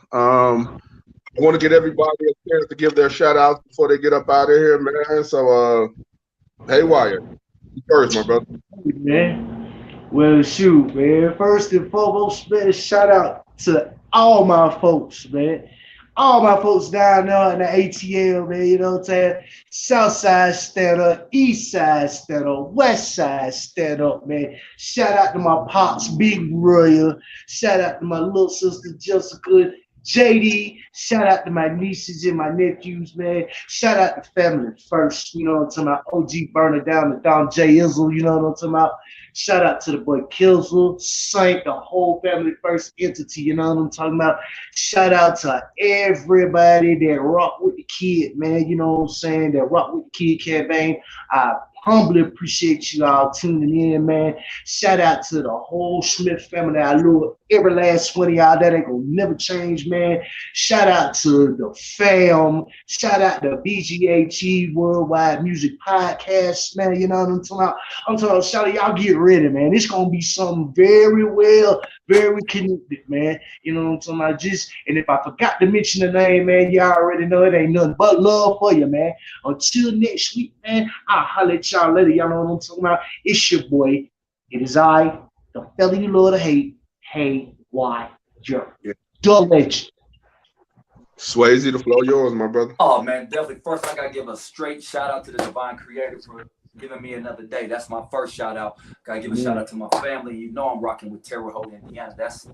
I want to get everybody a chance to give their shout outs before they get up out of here, man. So Haywire, you first, my brother. Man. Well, shoot, man. First and foremost, man, shout out to all my folks, man. All my folks down there in the ATL, man, you know what I'm saying? South side stand up, east side stand up, west side stand up, man. Shout out to my pops, Big Royal. Shout out to my little sister, Jessica, JD. Shout out to my nieces and my nephews, man. Shout out to family first, you know what I'm talking about? OG Burner down to Don J. Izzle, you know what I'm talking about? Shout out to the boy Kilzel, Saint, the whole family first entity, you know what I'm talking about? Shout out to everybody that rock with the kid, man, you know what I'm saying? That rock with the kid campaign. I humbly appreciate you all tuning in, man. Shout out to the whole Smith family. I love every last one of y'all. That ain't gonna never change, man. Shout out to the fam. Shout out to BGHE Worldwide Music Podcast, man. You know what I'm talking about? I'm talking about, shout out, y'all get ready, man. It's gonna be something very connected, man. You know what I'm talking about? And if I forgot to mention the name, man, y'all already know it ain't nothing but love for you, man. Until next week, man, I'll holler at y'all later. Y'all know what I'm talking about? It's your boy. It is I, the fella you love to hate, Haywire Da Legend. Swayze, the floor yours, my brother. Oh man, definitely. First, I gotta give a straight shout out to the Divine Creator for giving me another day. That's my first shout out. Gotta give a shout out to my family. You know I'm rocking with Terre Haute, Indiana. That's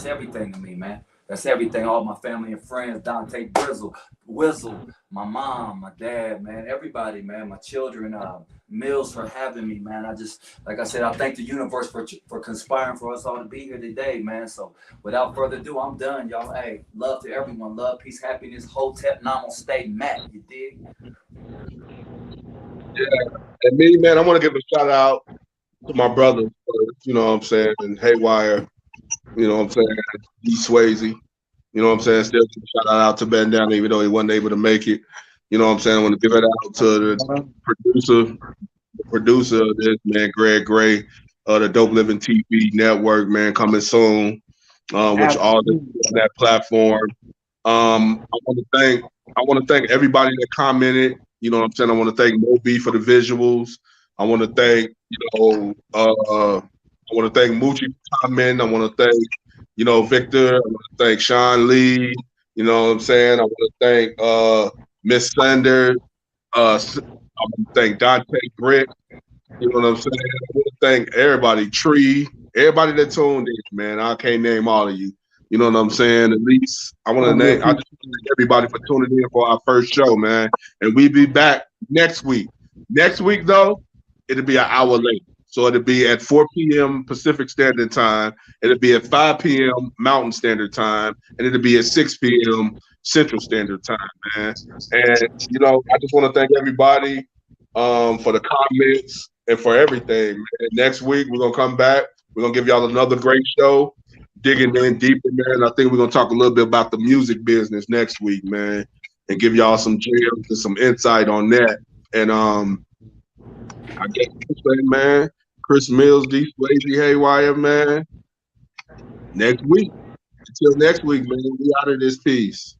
everything to me, man. That's everything. All my family and friends, Dante Whizzle, my mom, my dad, man, everybody, man, my children, Mills for having me, man. I just, like I said, I thank the universe for conspiring for us all to be here today, man. So without further ado, I'm done, y'all. Hey, love to everyone. Love, peace, happiness, Hotep, Namaste, Matt. You dig? Yeah. And me, man, I want to give a shout out to my brother, you know what I'm saying, and Haywire, you know what I'm saying, D-Swayze, you know what I'm saying, still shout out to Bandana, even though he wasn't able to make it, you know what I'm saying. I want to give it out to the producer of this, man, Greg Gray, the DopelivenTV Network, man, coming soon, which all on that platform. I want to thank everybody that commented. You know what I'm saying? I want to thank Moby for the visuals. I want to thank, I want to thank Moochie for commenting. I want to thank, Victor. I want to thank Sean Lee. You know what I'm saying? I want to thank Miss Sanders. I want to thank Dante Brick. You know what I'm saying? I want to thank everybody, Tree, everybody that tuned in, man. I can't name all of you. You know what I'm saying? At least I just want to thank everybody for tuning in for our first show, man. And we'll be back next week. Next week, though, it'll be an hour late. So it'll be at 4 p.m. Pacific Standard Time. It'll be at 5 p.m. Mountain Standard Time. And it'll be at 6 p.m. Central Standard Time, man. And, I just want to thank everybody for the comments and for everything, man. Next week, we're going to come back. We're going to give y'all another great show. Digging in deeper, man. I think we're gonna talk a little bit about the music business next week, man, and give y'all some gems and some insight on that. And I guess, man, Criz Milz, D-Swayze, Haywire, man. Next week. Until next week, man. We out of this piece.